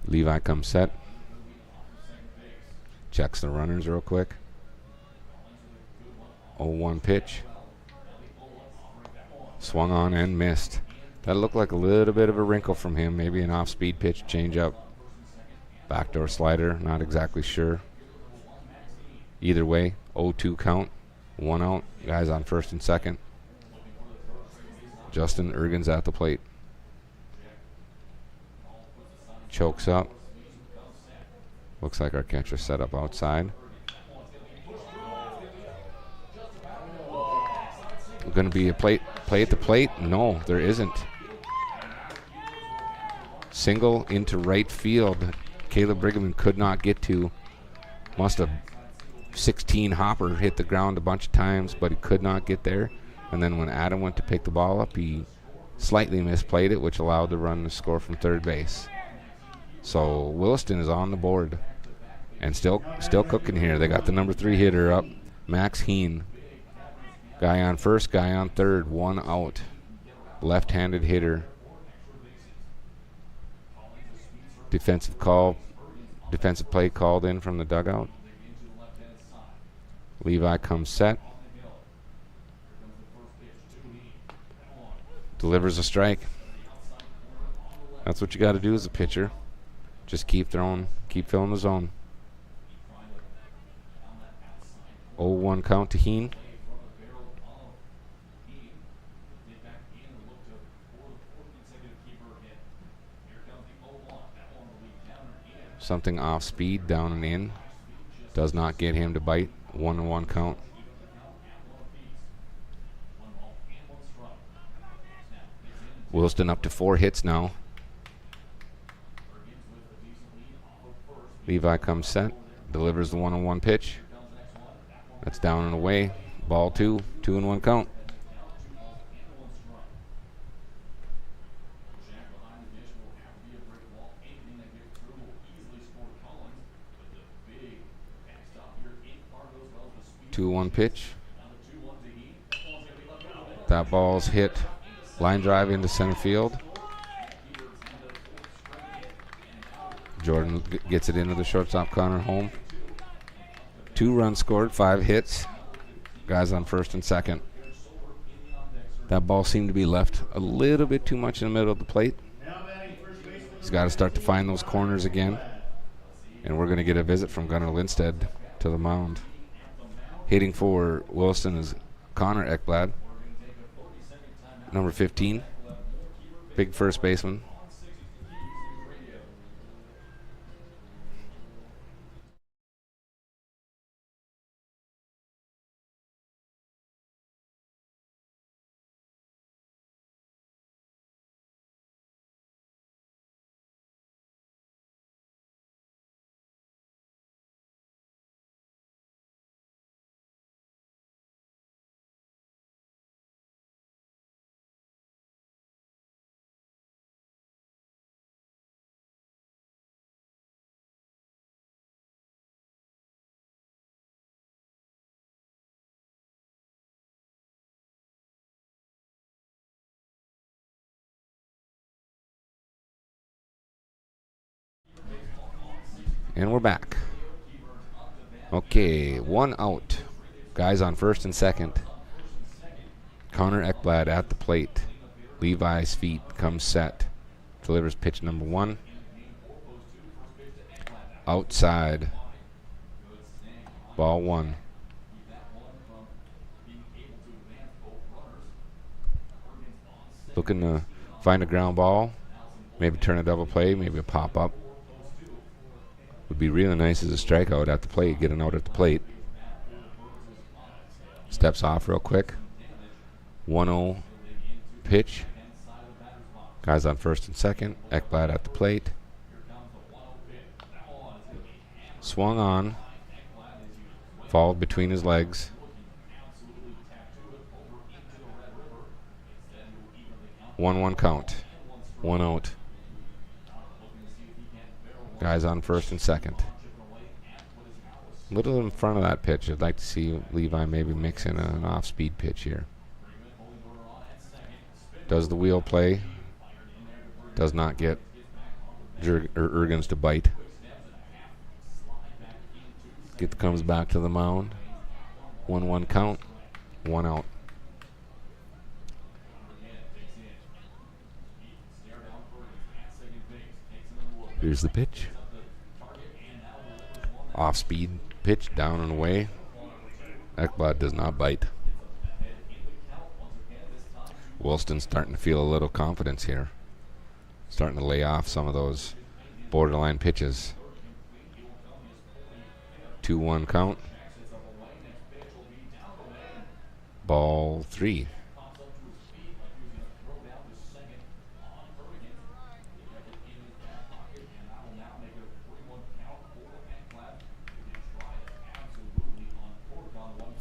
Levi comes set. Checks the runners real quick. 0-1 pitch. Swung on and missed. That looked like a little bit of a wrinkle from him. Maybe an off-speed pitch, change-up. Backdoor slider, not exactly sure. Either way, 0-2 count. 1 out. Guys on first and second. Justin Ergens at the plate. chokes up. Looks like our catcher set up outside. Going to be a play at the plate? No, there isn't. Single into right field. Caleb Brigham could not get to. Must have 16 hopper hit the ground a bunch of times, but he could not get there. And then when Adam went to pick the ball up, he slightly misplayed it, which allowed the run to score from third base. So Williston is on the board and still cooking here. They got the number 3 hitter up, Max Heen. Guy on first, guy on third, 1 out. Left-handed hitter. Defensive play called in from the dugout. Levi comes set. Delivers a strike. That's what you got to do as a pitcher. Just keep throwing, keep filling the zone. 0-1 count to Heen. Something off speed, down and in. Does not get him to bite. 1-1 count. Williston up to 4 hits now. Levi comes set. Delivers the 1-1 pitch. That's down and away. Ball 2. 2-1 count. Two-one pitch. That ball's hit. Line drive into center field. Jordan gets it into the shortstop corner, home. 2 runs scored, 5 hits. Guys on first and second. That ball seemed to be left a little bit too much in the middle of the plate. He's got to start to find those corners again. And we're going to get a visit from Gunnar Lindstedt to the mound. Hitting for Williston is Connor Ekblad, number 15, big first baseman. And we're back. Okay, 1 out. Guys on first and second. Connor Ekblad at the plate. Levi's feet comes set. Delivers pitch number 1. Outside. Ball 1. Looking to find a ground ball. Maybe turn a double play. Maybe a pop-up. Would be really nice as a strikeout at the plate, getting out at the plate. Steps off real quick. 1-0 pitch. Guys on first and second. Ekblad at the plate. Swung on. Fouled between his legs. 1-1 count. 1 out. Guys on first and second. A little in front of that pitch. I'd like to see Levi maybe mix in an off-speed pitch here. Does the wheel play. Does not get Ergens to bite. Comes back to the mound. 1-1 count. 1 out. Here's the pitch. Off-speed pitch, down and away. Ekblad does not bite. Williston's starting to feel a little confidence here. Starting to lay off some of those borderline pitches. 2-1 count. Ball 3.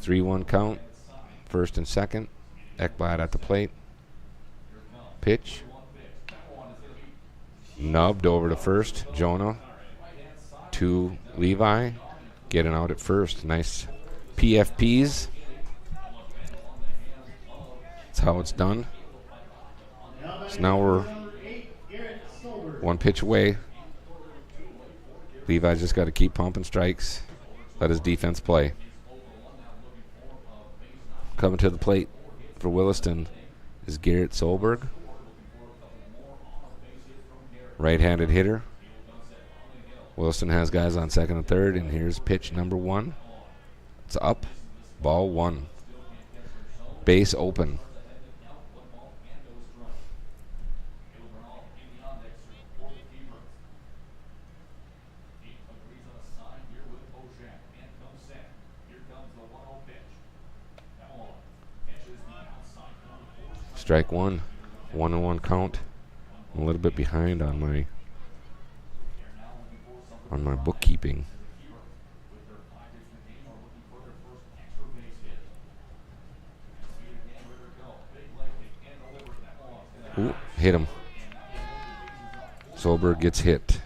Three one count. First and second. Ekblad at the plate. Pitch. Nubbed over to first. Jonah to Levi. Getting out at first. Nice PFPs. That's how it's done. So now we're one pitch away. Levi's just got to keep pumping strikes. Let his defense play. Coming to the plate for Williston is Garrett Solberg. Right-handed hitter. Williston has guys on second and third, and here's pitch number 1. It's up. Ball 1. Base open. Strike 1. 1-1 count. I'm a little bit behind on my bookkeeping. Ooh, hit him. Solberg gets hit.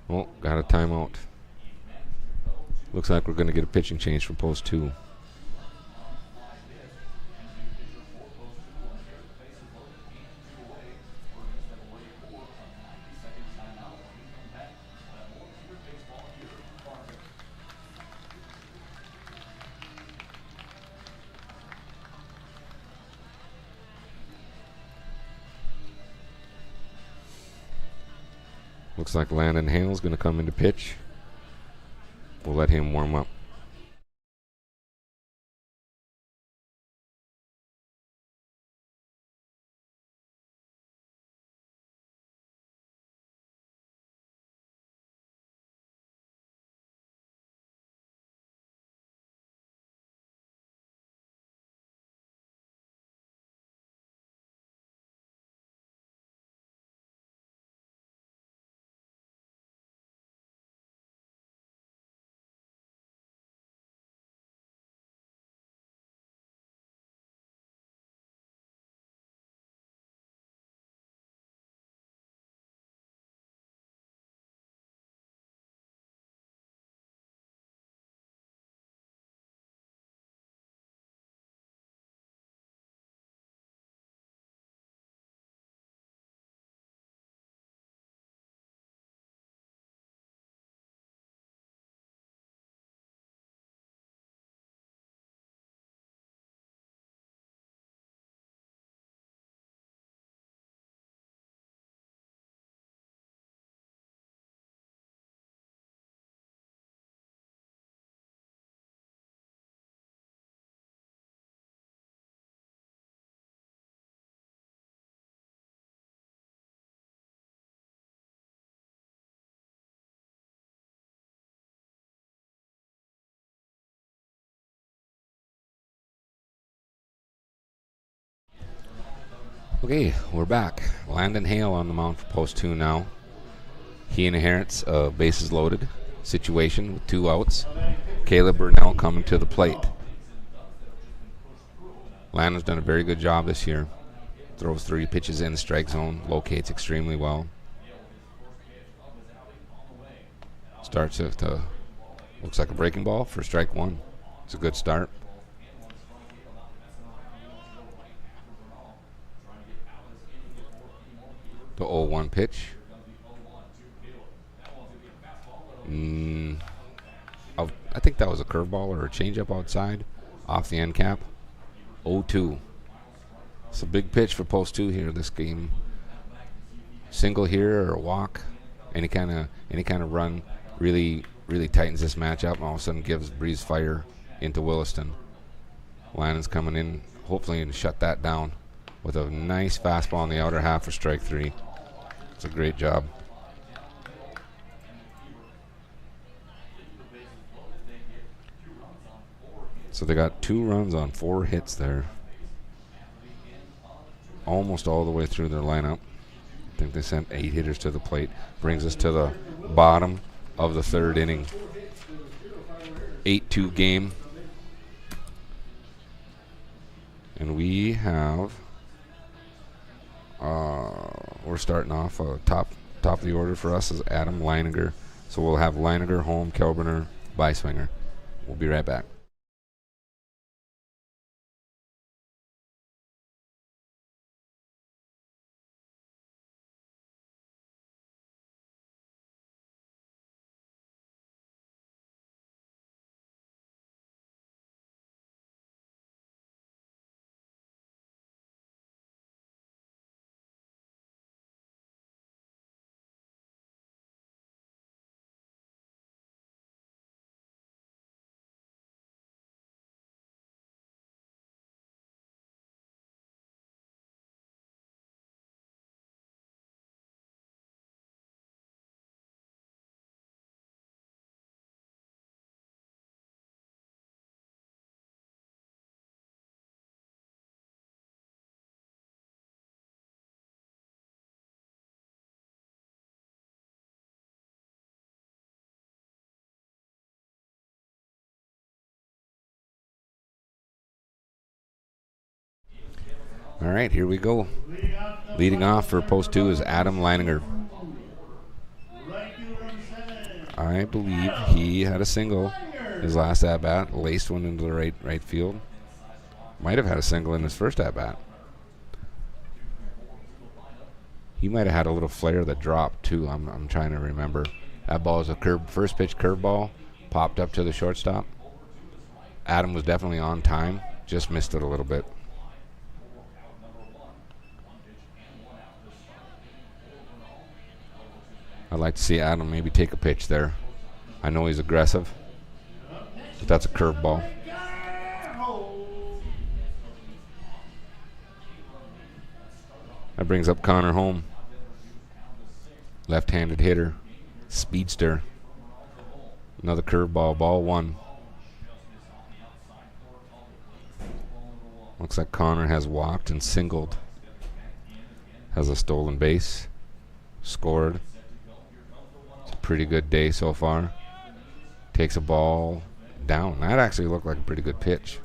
Oh, got a timeout. Looks like we're going to get a pitching change from post 2. Looks like Landon Hale's going to come into pitch. We'll let him warm up. Okay, we're back. Landon Hale on the mound for post 2 now. He inherits a bases loaded situation with 2 outs. Caleb Burnell coming to the plate. Landon's done a very good job this year. Throws 3 pitches in the strike zone, locates extremely well. Starts at looks like a breaking ball for strike 1. It's a good start. The 0-1 pitch. I think that was a curveball or a changeup outside, off the end cap. 0-2. It's a big pitch for post 2 here this game. single here or a walk, any kind of run really tightens this matchup and all of a sudden gives Breeze fire into Williston. Lannon's coming in, hopefully to shut that down with a nice fastball in the outer half for strike 3. It's a great job. So they got 2 runs on 4 hits there. Almost all the way through their lineup. I think they sent 8 hitters to the plate. Brings us to the bottom of the 3rd inning. 8-2 game. And we have, we're starting off top of the order for us is Adam Leininger. So we'll have Leininger, Holm, Kelberner, Beiswinger. We'll be right back. All right, here we go. Leading off for post 2 is Adam Leininger. I believe he had a single his last at-bat, laced one into the right field. Might have had a single in his first at-bat. He might have had a little flare that dropped too. I'm trying to remember. That ball is a first pitch curveball, popped up to the shortstop. Adam was definitely on time, just missed it a little bit. I'd like to see Adam maybe take a pitch there. I know he's aggressive, but that's a curveball. That brings up Connor Holm. Left-handed hitter, speedster. Another curveball, ball 1. Looks like Connor has walked and singled. Has a stolen base. Scored. It's a pretty good day so far. Takes a ball down. That actually looked like a pretty good pitch.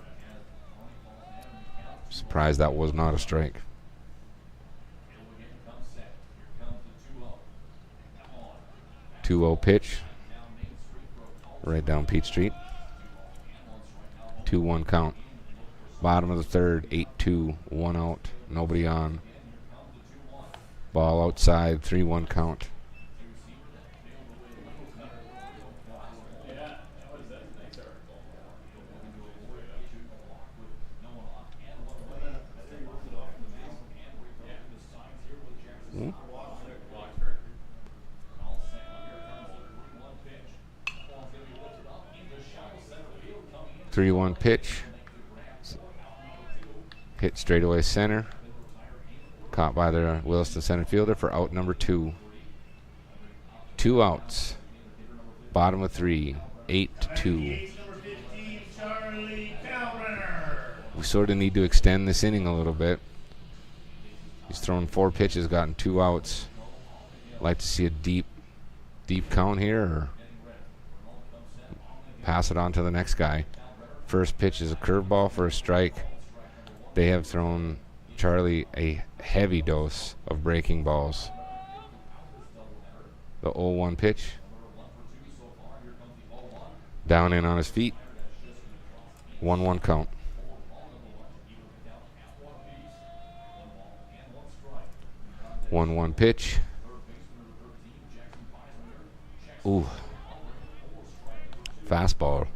Surprised that was not a strike. 2-0 pitch. Right down Pete Street. 2-1 count. Bottom of the 3rd, 8-2, 1 out, nobody on. Ball outside, 3-1 count. Hmm? 3-1 pitch. Hit straightaway center. Caught by the Williston center fielder for out number 2. 2 outs. Bottom of 3. 8-2. We sort of need to extend this inning a little bit. He's thrown 4 pitches, gotten 2 outs. Like to see a deep count here, or pass it on to the next guy. First pitch is a curveball for a strike. They have thrown Charlie a heavy dose of breaking balls. The 0-1 pitch. Down in on his feet. 1-1 count. 1-1 pitch. Ooh. Fastball.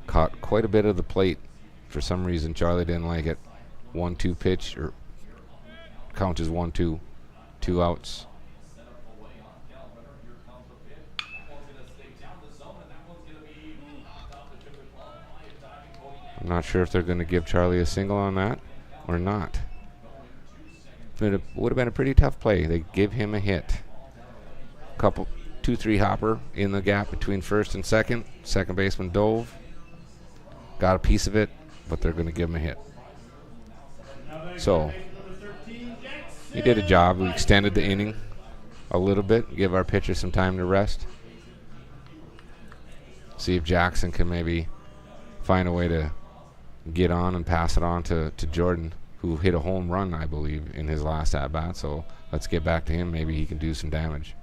Caught quite a bit of the plate. For some reason, Charlie didn't like it. 1-2 pitch, or count is 1-2. 2 outs. I'm not sure if they're going to give Charlie a single on that or not. It would have been a pretty tough play. They give him a hit. Couple 2-3 hopper in the gap between first and second. Second baseman dove. Got a piece of it, but they're going to give him a hit. So he did a job. We extended the inning a little bit, give our pitcher some time to rest. See if Jackson can maybe find a way to get on and pass it on to Jordan, who hit a home run, I believe, in his last at-bat. So let's get back to him. Maybe he can do some damage.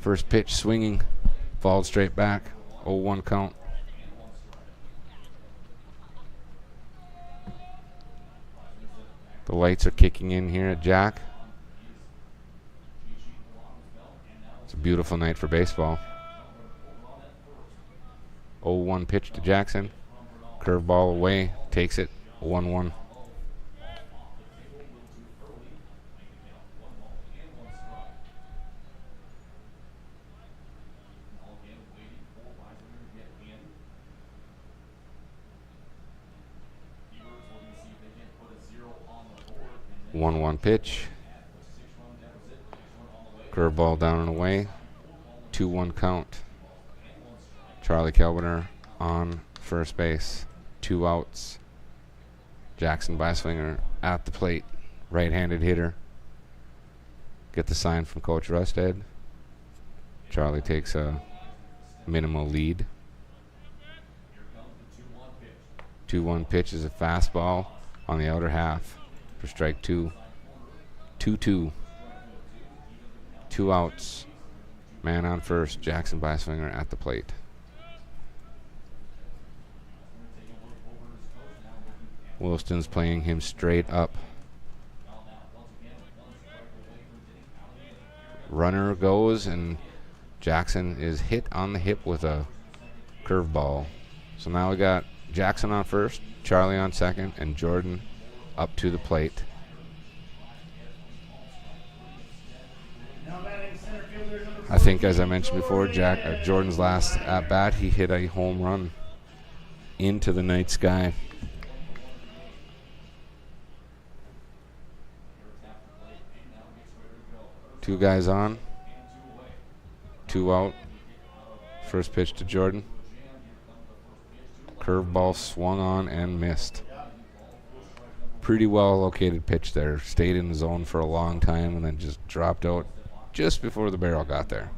First pitch swinging, falls straight back, 0-1 count. The lights are kicking in here at Jack. It's a beautiful night for baseball. 0-1 pitch to Jackson. Curveball away, takes it, 1-1. One pitch. Curveball down and away. 2-1 count. Charlie Kelbiner on first base. 2 outs. Jackson Beiswinger at the plate. Right-handed hitter. Get the sign from Coach Rusted. Charlie takes a minimal lead. 2-1 pitch is a fastball on the outer half for strike 2. 2-2. 2 outs. Man on first. Jackson Beiswinger at the plate. Williston's playing him straight up. Runner goes, and Jackson is hit on the hip with a curveball. So now we got Jackson on first, Charlie on second, and Jordan up to the plate. I think, as I mentioned before, Jordan's last at bat, he hit a home run into the night sky. Two guys on, 2 out. First pitch to Jordan. Curveball swung on and missed. Pretty well located pitch there. Stayed in the zone for a long time and then just dropped out just before the barrel got there.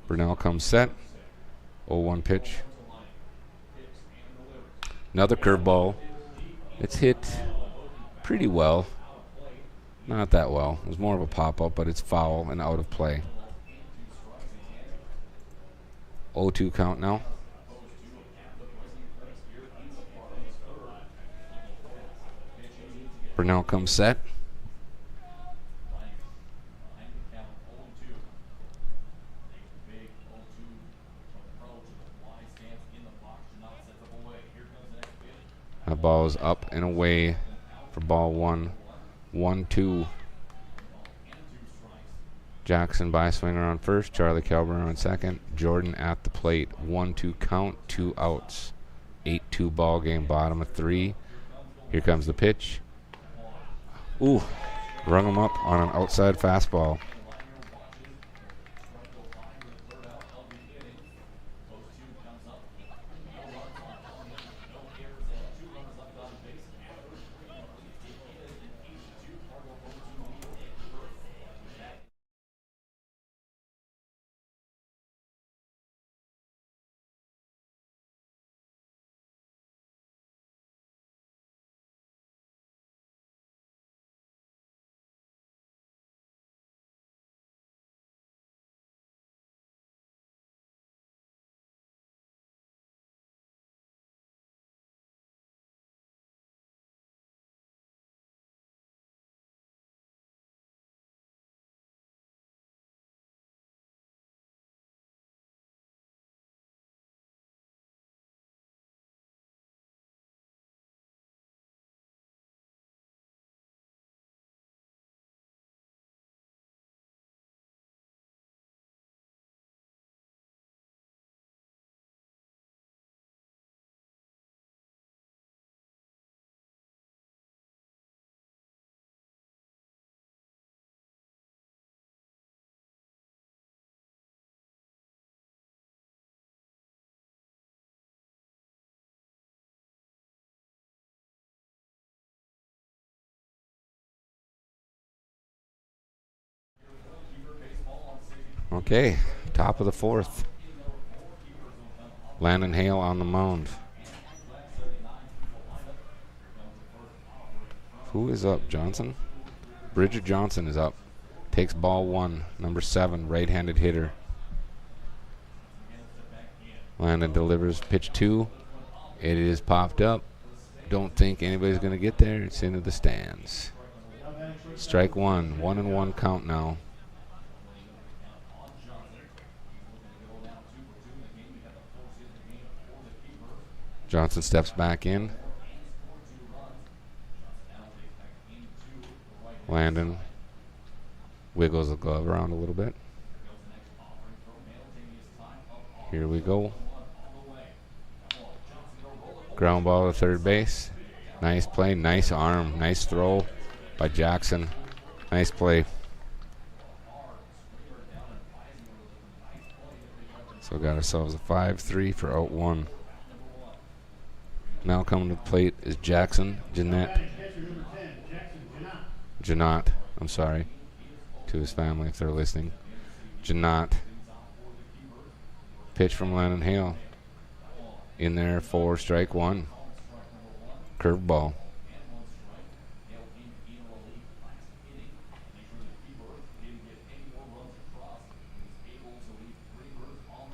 Burnell comes set. 0-1 pitch. Another curveball. It's hit pretty well. Not that well. It was more of a pop-up, but it's foul and out of play. 0-2 count now. Burnell comes set. That ball is up and away for ball 1. 1-2. Jackson Beiswinger on first. Charlie Kelbiner on second. Jordan at the plate. 1-2 count. 2 outs. 8-2 ball game. Bottom of 3. Here comes the pitch. Ooh. Rung him up on an outside fastball. Okay, top of the fourth. Landon Hale on the mound. Who is up? Johnson? Bridger Johnson is up. Takes ball one. Number 7, right-handed hitter. Landon delivers pitch 2. It is popped up. Don't think anybody's going to get there. It's into the stands. Strike 1. 1-1 count now. Johnson steps back in. Landon wiggles the glove around a little bit. Here we go. Ground ball to third base. Nice play, nice arm, nice throw by Jackson. Nice play. So we got ourselves a 5-3 for out 1. Now coming to the plate is Jackson Jeanette. Janot, I'm sorry, to his family if they're listening. Janot. Pitch from Landon Hale. In there for strike 1. Curveball.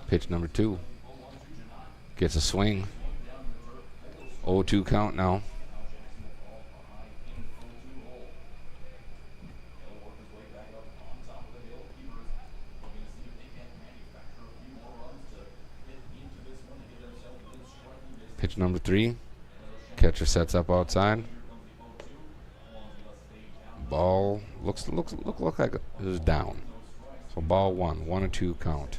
Pitch number 2. Gets a swing. 0-2 count now. Pitch number 3. Catcher sets up outside. Ball look like it was down. So ball 1, 1-2 count.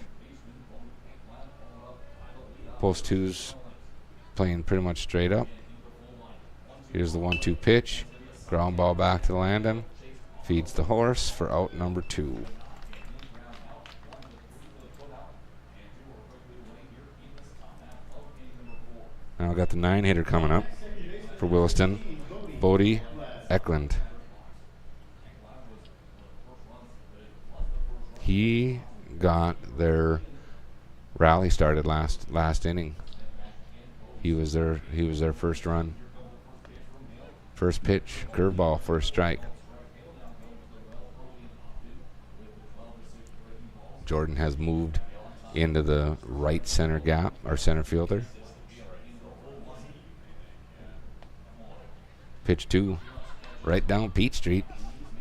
Post 2's playing pretty much straight up. Here's the 1-2 pitch. Ground ball back to Landon. Feeds the horse for out number 2. Now we got the 9-hitter coming up for Williston, Bodie Eklund. He got their rally started last inning. He was their first run. First pitch, curveball, first strike. Jordan has moved into the right center gap, our center fielder. Pitch 2, right down Pete Street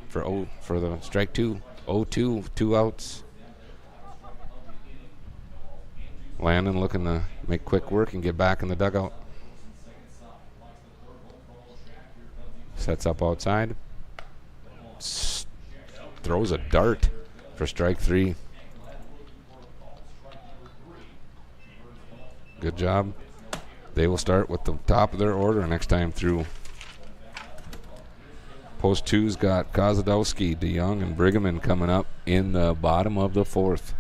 for the strike 2. 0-2, 2 outs. Landon looking to make quick work and get back in the dugout. Sets up outside. Throws a dart for strike 3. Good job. They will start with the top of their order next time through. Post 2's got Kozadowski, DeYoung, and Brigham coming up in the bottom of the 4th.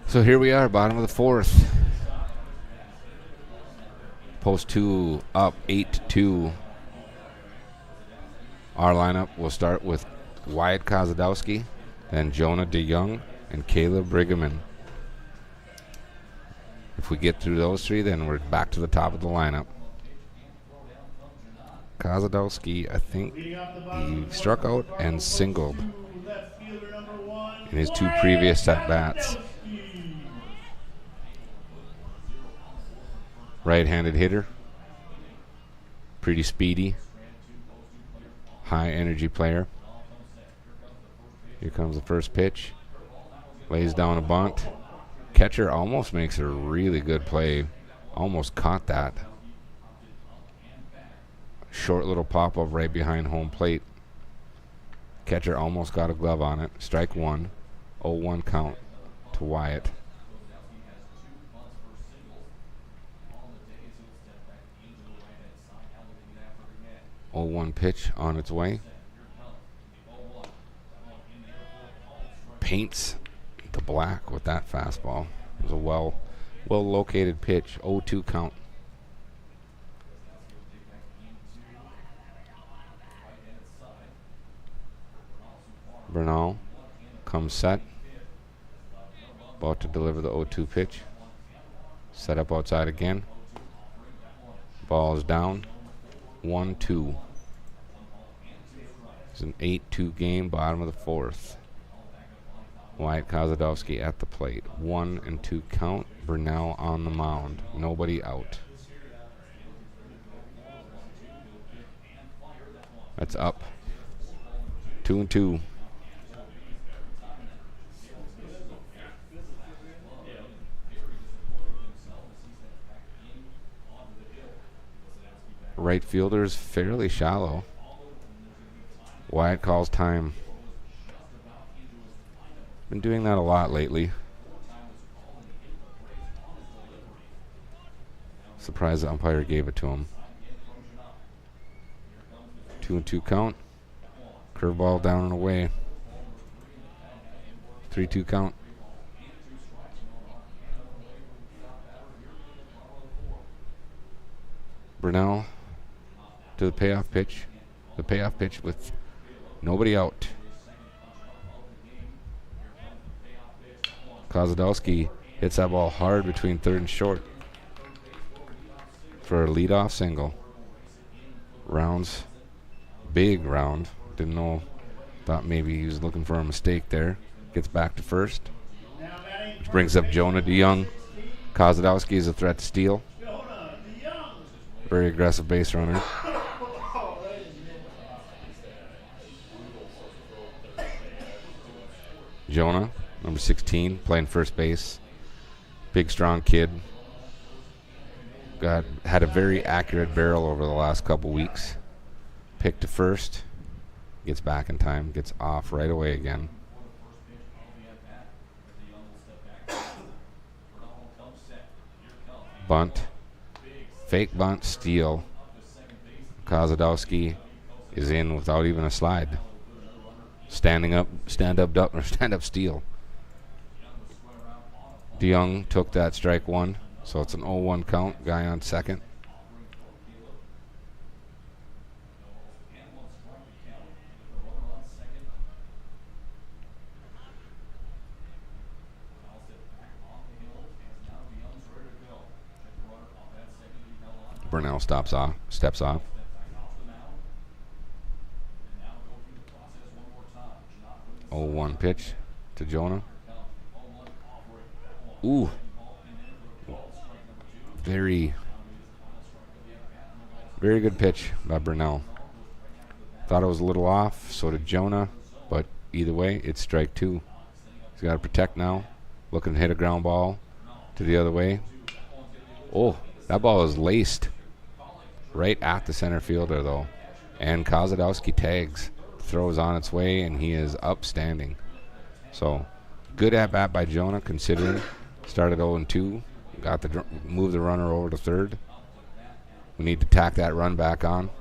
So here we are, bottom of the 4th. Post 2 up 8-2. Our lineup will start with Wyatt Kozadowski, then Jonah DeYoung, and Caleb Brigham. If we get through those three, then we're back to the top of the lineup. Kozadowski, I think he struck out and singled in his 2 previous at-bats. Right-handed hitter. Pretty speedy. High-energy player. Here comes the first pitch. Lays down a bunt. Catcher almost makes a really good play. Almost caught that. Short little pop-up right behind home plate. Catcher almost got a glove on it. Strike 1. 0-1 count to Wyatt. Oh, 1 pitch on its way. Paints the black with that fastball. It was a well located pitch. 0-2 count. Bernal comes set. About to deliver the 0-2 pitch. Set up outside again. Ball is down. 1-2. It's an 8-2 game, bottom of the 4th. Wyatt Kozadowski at the plate. 1-2 count. Bernal on the mound. Nobody out. That's up. 2-2. Right fielder is fairly shallow. Wyatt calls time. Been doing that a lot lately. Surprised the umpire gave it to him. 2-2 count. Curveball down and away. 3-2 count. Bernal to the payoff pitch. The payoff pitch with nobody out. Kozadowski hits that ball hard between third and short for a leadoff single. Rounds, big round. Didn't know, thought maybe he was looking for a mistake there. Gets back to first, which brings up Jonah DeYoung. Kozadowski is a threat to steal. Very aggressive base runner. Jonah, number 16, playing first base. Big, strong kid. Had a very accurate barrel over the last couple weeks. Picked to first. Gets back in time. Gets off right away again. Bunt. Fake bunt, steal. Kozadowski is in without even a slide. Stand up steal. DeYoung took that strike 1, so it's an 0-1 count. Guy on second. Bernal steps off. 0-1 pitch to Jonah. Ooh. Very good pitch by Bernal. Thought it was a little off, so did Jonah, but either way, it's strike 2. He's got to protect now. Looking to hit a ground ball to the other way. Oh, that ball is laced right at the center fielder, though. And Kozadowski tags. Throws on its way, and he is upstanding. So, good at-bat by Jonah, considering. Started 0-2. Got to move the runner over to third. We need to tack that run back on.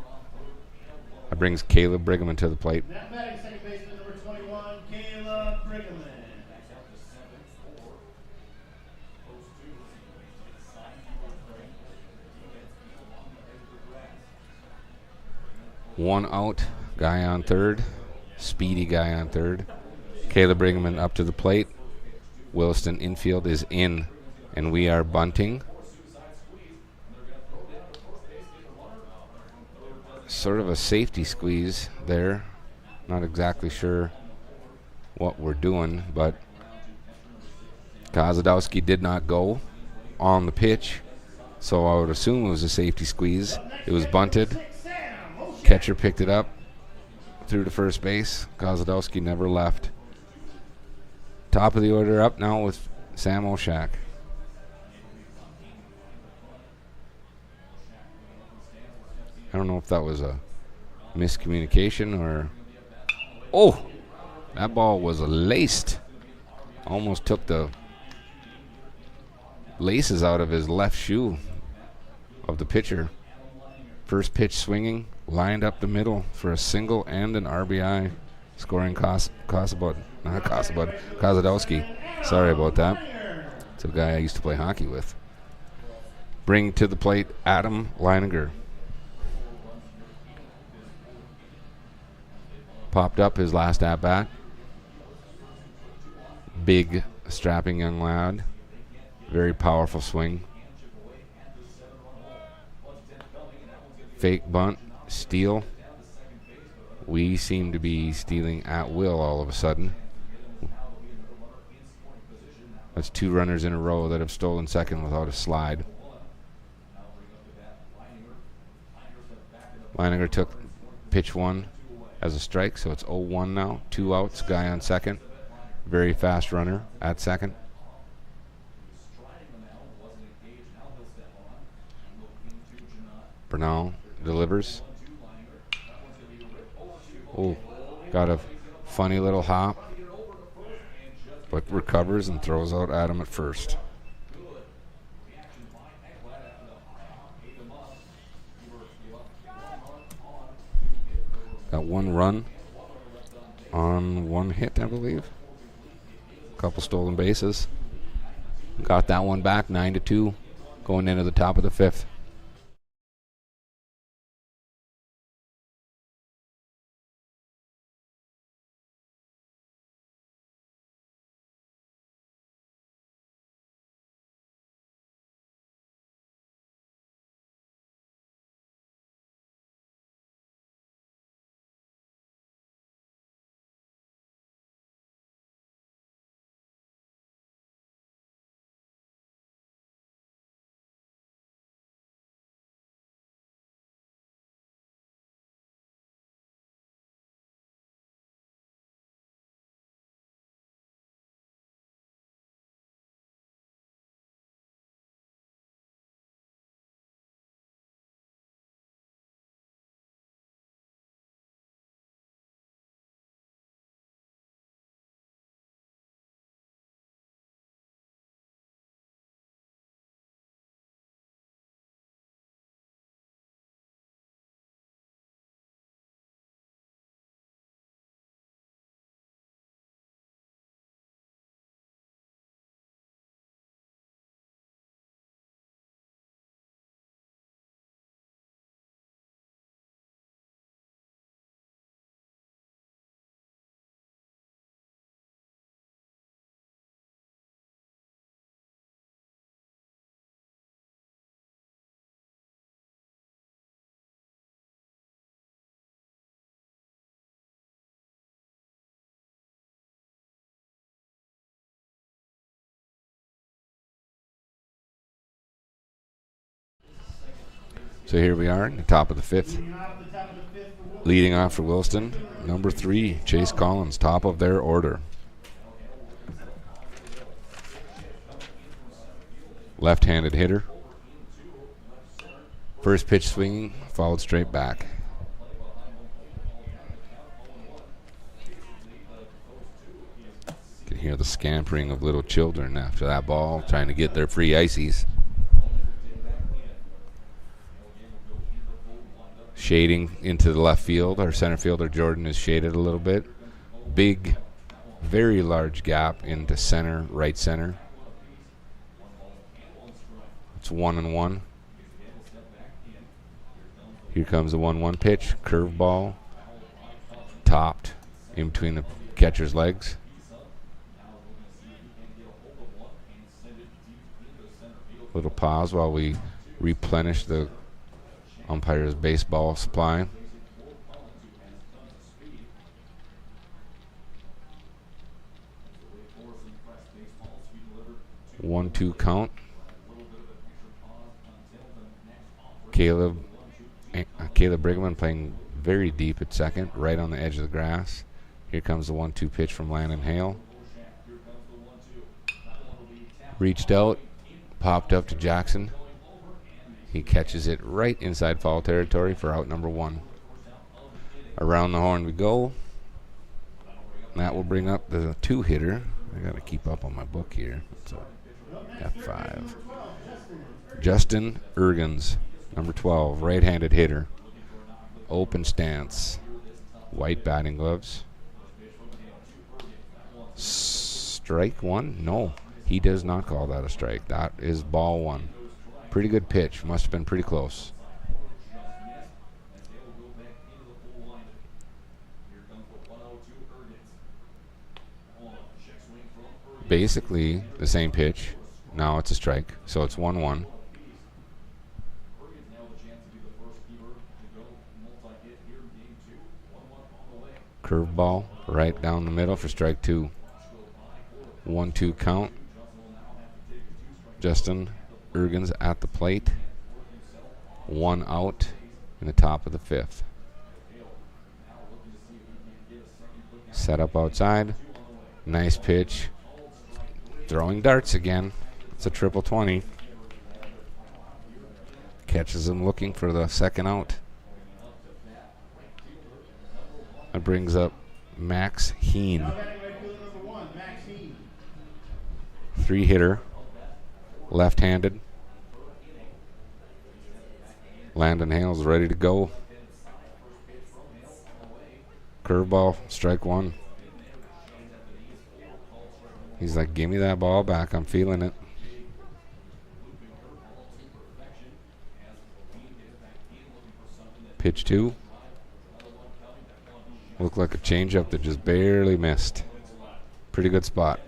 That brings Caleb Brigham to the plate. Now batting second baseman number 21, Caleb Brigham. One out. Guy on third. Speedy guy on third. Caleb Brigham up to the plate. Williston infield is in, and we are bunting. Sort of a safety squeeze there. Not exactly sure what we're doing, but Kozadowski did not go on the pitch, so I would assume it was a safety squeeze. It was bunted. Catcher picked it up, threw to first base. Kozadowski never left. Top of the order up now with Sam Oshak. I don't know if that was a miscommunication or... Oh! That ball was laced. Almost took the laces out of his left shoe of the pitcher. First pitch swinging, lined up the middle for a single and an RBI. Scoring Kozadowski. Sorry about that. It's a guy I used to play hockey with. Bring to the plate Adam Leininger. Popped up his last at-bat. Big, strapping young lad. Very powerful swing. Fake bunt, steal. We seem to be stealing at will all of a sudden. That's 2 runners in a row that have stolen second without a slide. Leininger took pitch 1 as a strike, so it's 0-1 now. 2 outs, guy on second. Very fast runner at second. Bernal delivers. Oh, got a funny little hop, but recovers and throws out Adam at first. Got 1 run on 1 hit, I believe. A couple stolen bases. Got that one back, 9-2, going into the top of the 5th. So here we are in the top of the 5th. Leading off for Williston, number 3, Chase Collins, top of their order. Left-handed hitter. First pitch swinging, followed straight back. You can hear the scampering of little children after that ball, trying to get their free ices. Shading into the left field. Our center fielder, Jordan, is shaded a little bit. Big, very large gap into center, right center. It's 1-1. Here comes the 1-1 pitch. Curveball. Topped in between the catcher's legs. Little pause while we replenish the umpire's baseball supply. One-two count. Caleb Brigman playing very deep at second, right on the edge of the grass. Here comes the 1-2 pitch from Landon Hale. Reached out, popped up to Jackson. He catches it right inside foul territory for out number 1. Around the horn we go. That will bring up the 2-hitter. I got to keep up on my book here. It's a F5. Justin Ergens, number 12, right-handed hitter. Open stance. White batting gloves. Strike 1? No, he does not call that a strike. That is ball 1. Pretty good pitch. Must have been pretty close. Basically the same pitch. Now it's a strike. So it's 1-1. Curveball right down the middle for strike 2. 1-2 count. Justin Ergens at the plate. 1 out in the top of the 5th. Set up outside. Nice pitch. Throwing darts again. It's a triple 20. Catches him looking for the second out. That brings up Max Heen. 3-hitter. Left-handed. Landon Hale's ready to go. Curveball, strike 1. He's like, give me that ball back. I'm feeling it. Pitch 2. Looked like a changeup that just barely missed. Pretty good spot.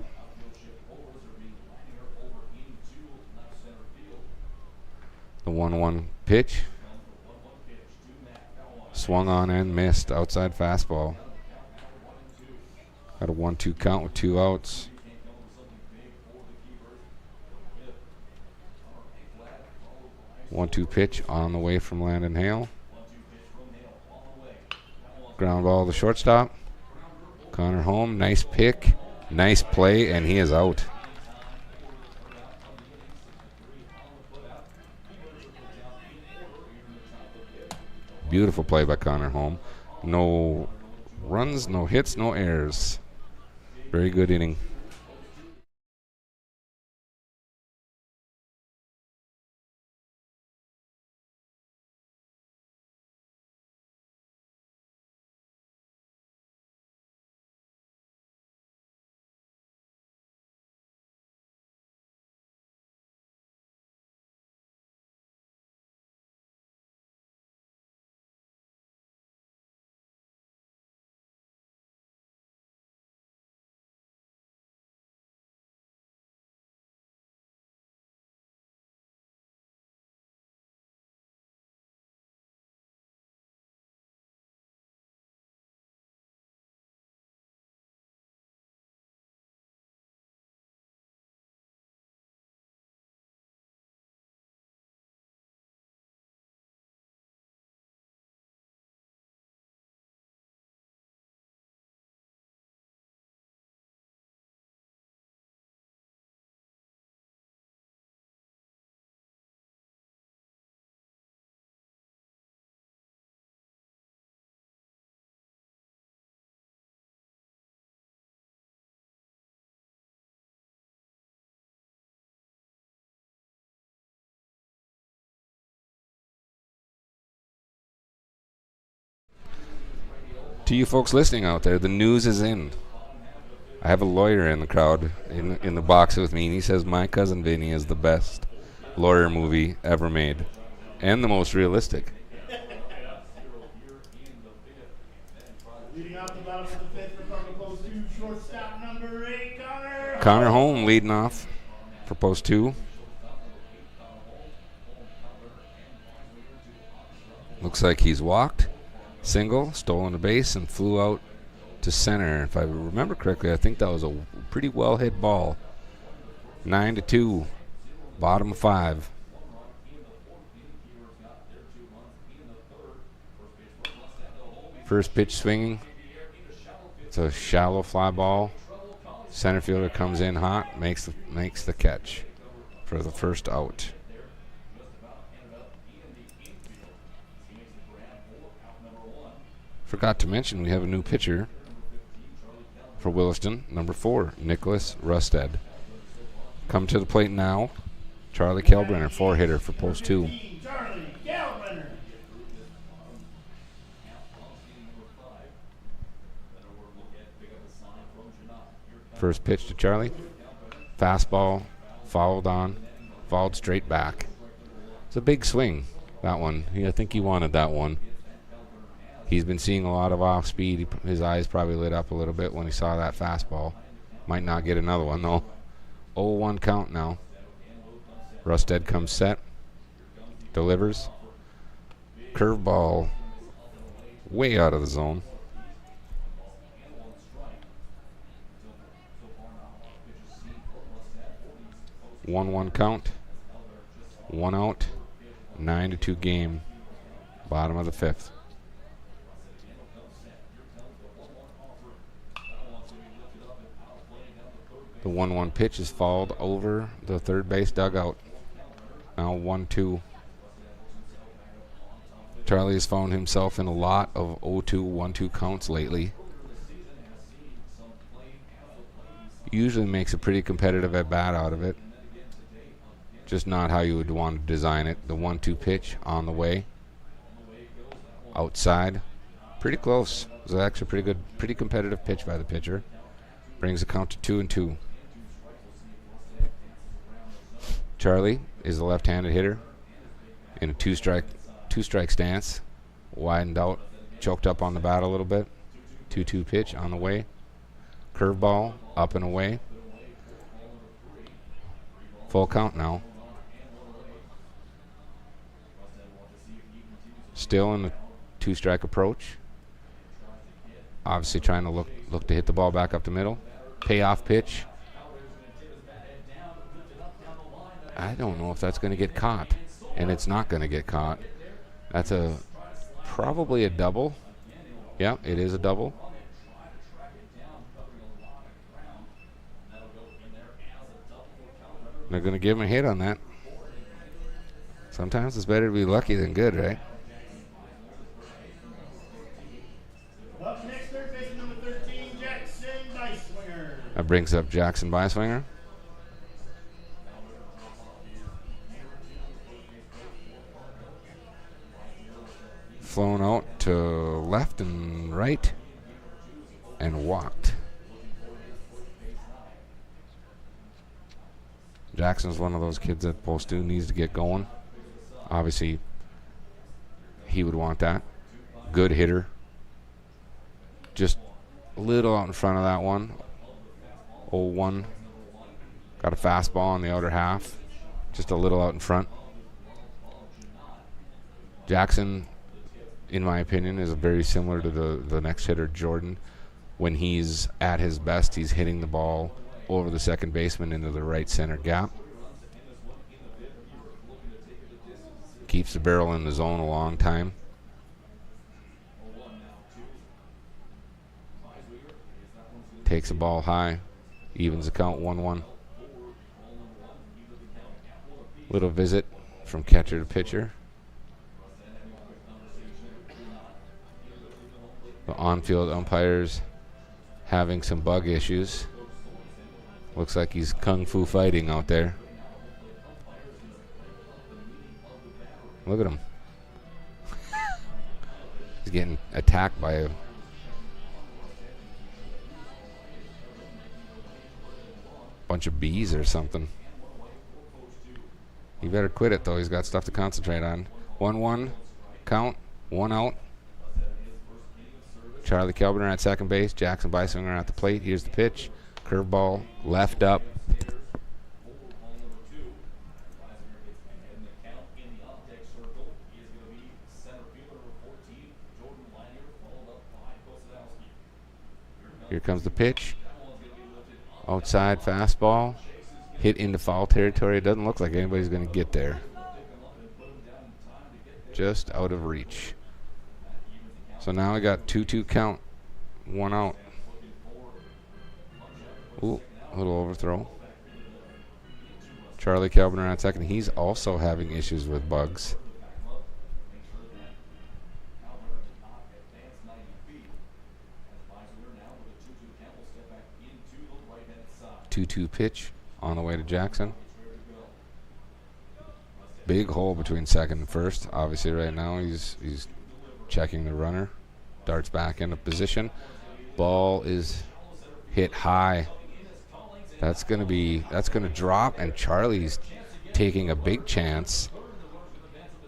The 1-1 pitch. Swung on and missed. Outside fastball. Got a 1-2 count with 2 outs. One-two pitch on the way from Landon Hale. Ground ball to shortstop. Connor Holm, nice pick, nice play, and he is out. Beautiful play by Connor Holm. No runs, no hits, no errors. Very good inning. To you folks listening out there, the news is in. I have a lawyer in the crowd in the box with me, and he says My Cousin Vinny is the best lawyer movie ever made and the most realistic. Leading off the bottom of the 5th for Cardinal Post 2, shortstop number 8, Connor. Connor Holm leading off for post 2. Looks like he's walked, single, stolen a base, and flew out to center. If I remember correctly, I think that was a pretty well hit ball. 9-2, bottom of 5. First pitch swinging. It's a shallow fly ball. Center fielder comes in hot, makes the catch for the first out. Forgot to mention we have a new pitcher for Williston, number 4, Nicholas Rusted. Come to the plate now, Charlie Kelbrenner, 4-hitter for post 2. Charlie Kalbrenner. First pitch to Charlie. Fastball, fouled straight back. It's a big swing, that one. I think he wanted that one. He's been seeing a lot of off speed. His eyes probably lit up a little bit when he saw that fastball. Might not get another one, though. 0-1 count now. Rusted comes set. Delivers. Curveball way out of the zone. 1-1 count. 1 out. 9-2 game. Bottom of the 5th. The 1-1 pitch is fouled over the third base dugout. Now 1-2. Charlie has found himself in a lot of 0-2, 1-2 counts lately. Usually makes a pretty competitive at bat out of it. Just not how you would want to design it. The 1-2 pitch on the way. Outside. Pretty close. It was actually pretty competitive pitch by the pitcher. Brings the count to 2-2. Charlie is a left-handed hitter in a two-strike stance. Widened out, choked up on the bat a little bit. 2-2 pitch on the way. Curveball up and away. Full count now. Still in the two-strike approach. Obviously trying to look to hit the ball back up the middle. Payoff pitch. I don't know if that's going to get caught, and it's not going to get caught. That's probably a double. Yeah, it is a double. They're going to give him a hit on that. Sometimes it's better to be lucky than good, right? Up next, third baseman number 13, Jackson Beiswinger. That brings up Jackson Beiswinger. Flown out to left and right and walked. Jackson's one of those kids that post 2 needs to get going. Obviously, he would want that. Good hitter. Just a little out in front of that one. 0-1. Got a fastball on the outer half. Just a little out in front. Jackson, in my opinion, is very similar to the next hitter, Jordan. When he's at his best, he's hitting the ball over the second baseman into the right center gap. Keeps the barrel in the zone a long time. Takes the ball high. Evens the count 1-1. Little visit from catcher to pitcher. The on-field umpires having some bug issues. Looks like he's kung fu fighting out there. Look at him. He's getting attacked by a bunch of bees or something. He better quit it, though. He's got stuff to concentrate on. 1-1 count, 1 out. Charlie Kelbrenner at second base. Jackson Beiswinger at the plate. Here's the pitch. Curveball, left up. Here comes the pitch. Outside fastball. Hit into foul territory. It doesn't look like anybody's going to get there. Just out of reach. So now we got 2-2 count. 1 out. Ooh, a little overthrow. Charlie Kelbner on second. He's also having issues with bugs. 2-2 pitch on the way to Jackson. Big hole between second and first. Obviously right now he's checking the runner. Darts back into position. Ball is hit high. That's gonna drop, and Charlie's taking a big chance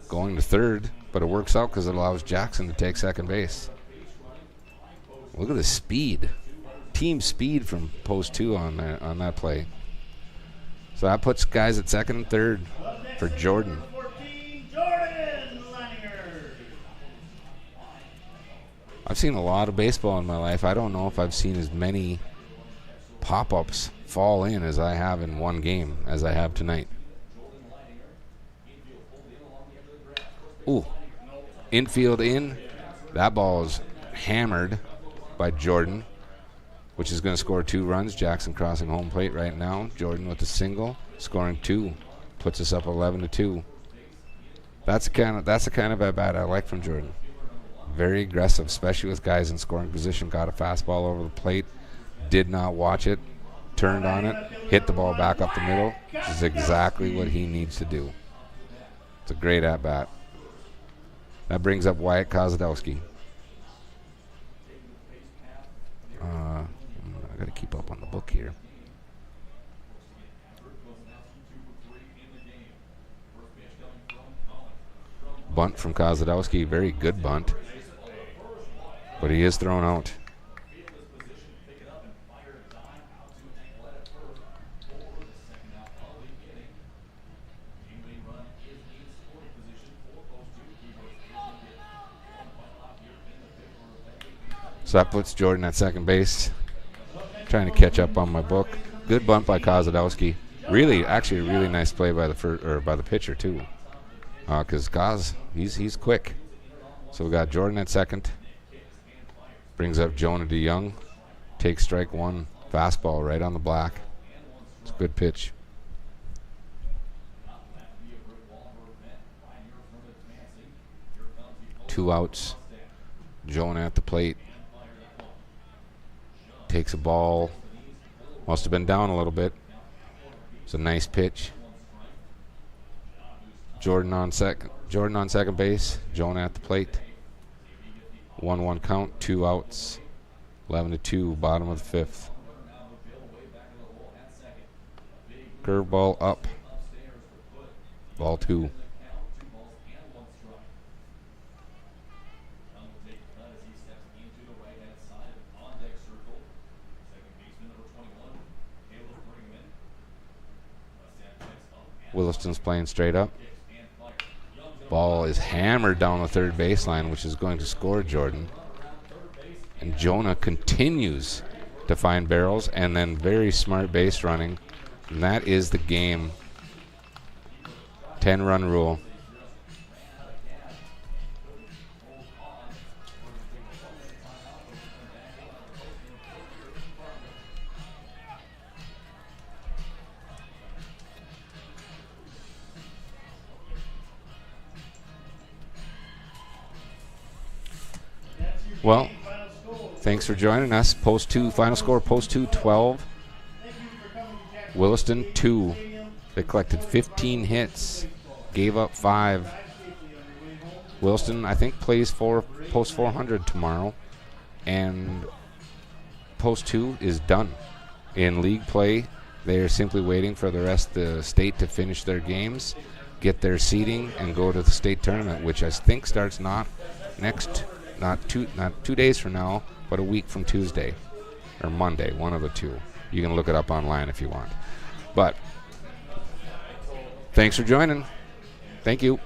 going to third, but it works out because it allows Jackson to take second base. Look at the speed. Team speed from post 2 on that play. So that puts guys at second and third for Jordan. I've seen a lot of baseball in my life. I don't know if I've seen as many pop-ups fall in as I have in one game as I have tonight. Ooh, infield in. That ball is hammered by Jordan, which is going to score 2 runs. Jackson crossing home plate right now. Jordan with a single, scoring 2, puts us up 11-2. That's the kind of at bat I like from Jordan. Very aggressive, especially with guys in scoring position. Got a fastball over the plate, did not watch it, turned on it, hit the ball back up the middle, which is exactly what he needs to do. It's a great at bat. That brings up Wyatt Kozadowski. I got to keep up on the book here. Bunt from Kozadowski, very good bunt, but he is thrown out. So that puts Jordan at second base. Trying to catch up on my book. Good bunt by Kozadowski. Actually, a really nice play by the pitcher too. Because Koz, he's quick. So we got Jordan at second. Brings up Jonah DeYoung. Takes strike 1. Fastball right on the black. It's a good pitch. Two outs. Jonah at the plate. Takes a ball. Must have been down a little bit. It's a nice pitch. Jordan on second base. Jonah at the plate. 1-1 count. 2 outs. 11-2. Bottom of the 5th. Curveball up. Ball 2. Williston's playing straight up. Ball is hammered down the third baseline, which is going to score Jordan. And Jonah continues to find barrels, and then very smart base running. And that is the game. 10-run rule. Well, thanks for joining us. Post 2, final score, Post 2, 12. Williston, 2. They collected 15 hits, gave up 5. Williston, I think, plays for Post 400 tomorrow. And Post 2 is done. In league play, they are simply waiting for the rest of the state to finish their games, get their seeding, and go to the state tournament, which I think starts not 2 days from now, but a week from Tuesday or Monday, one of the two. You can look it up online if you want. But thanks for joining. Thank you.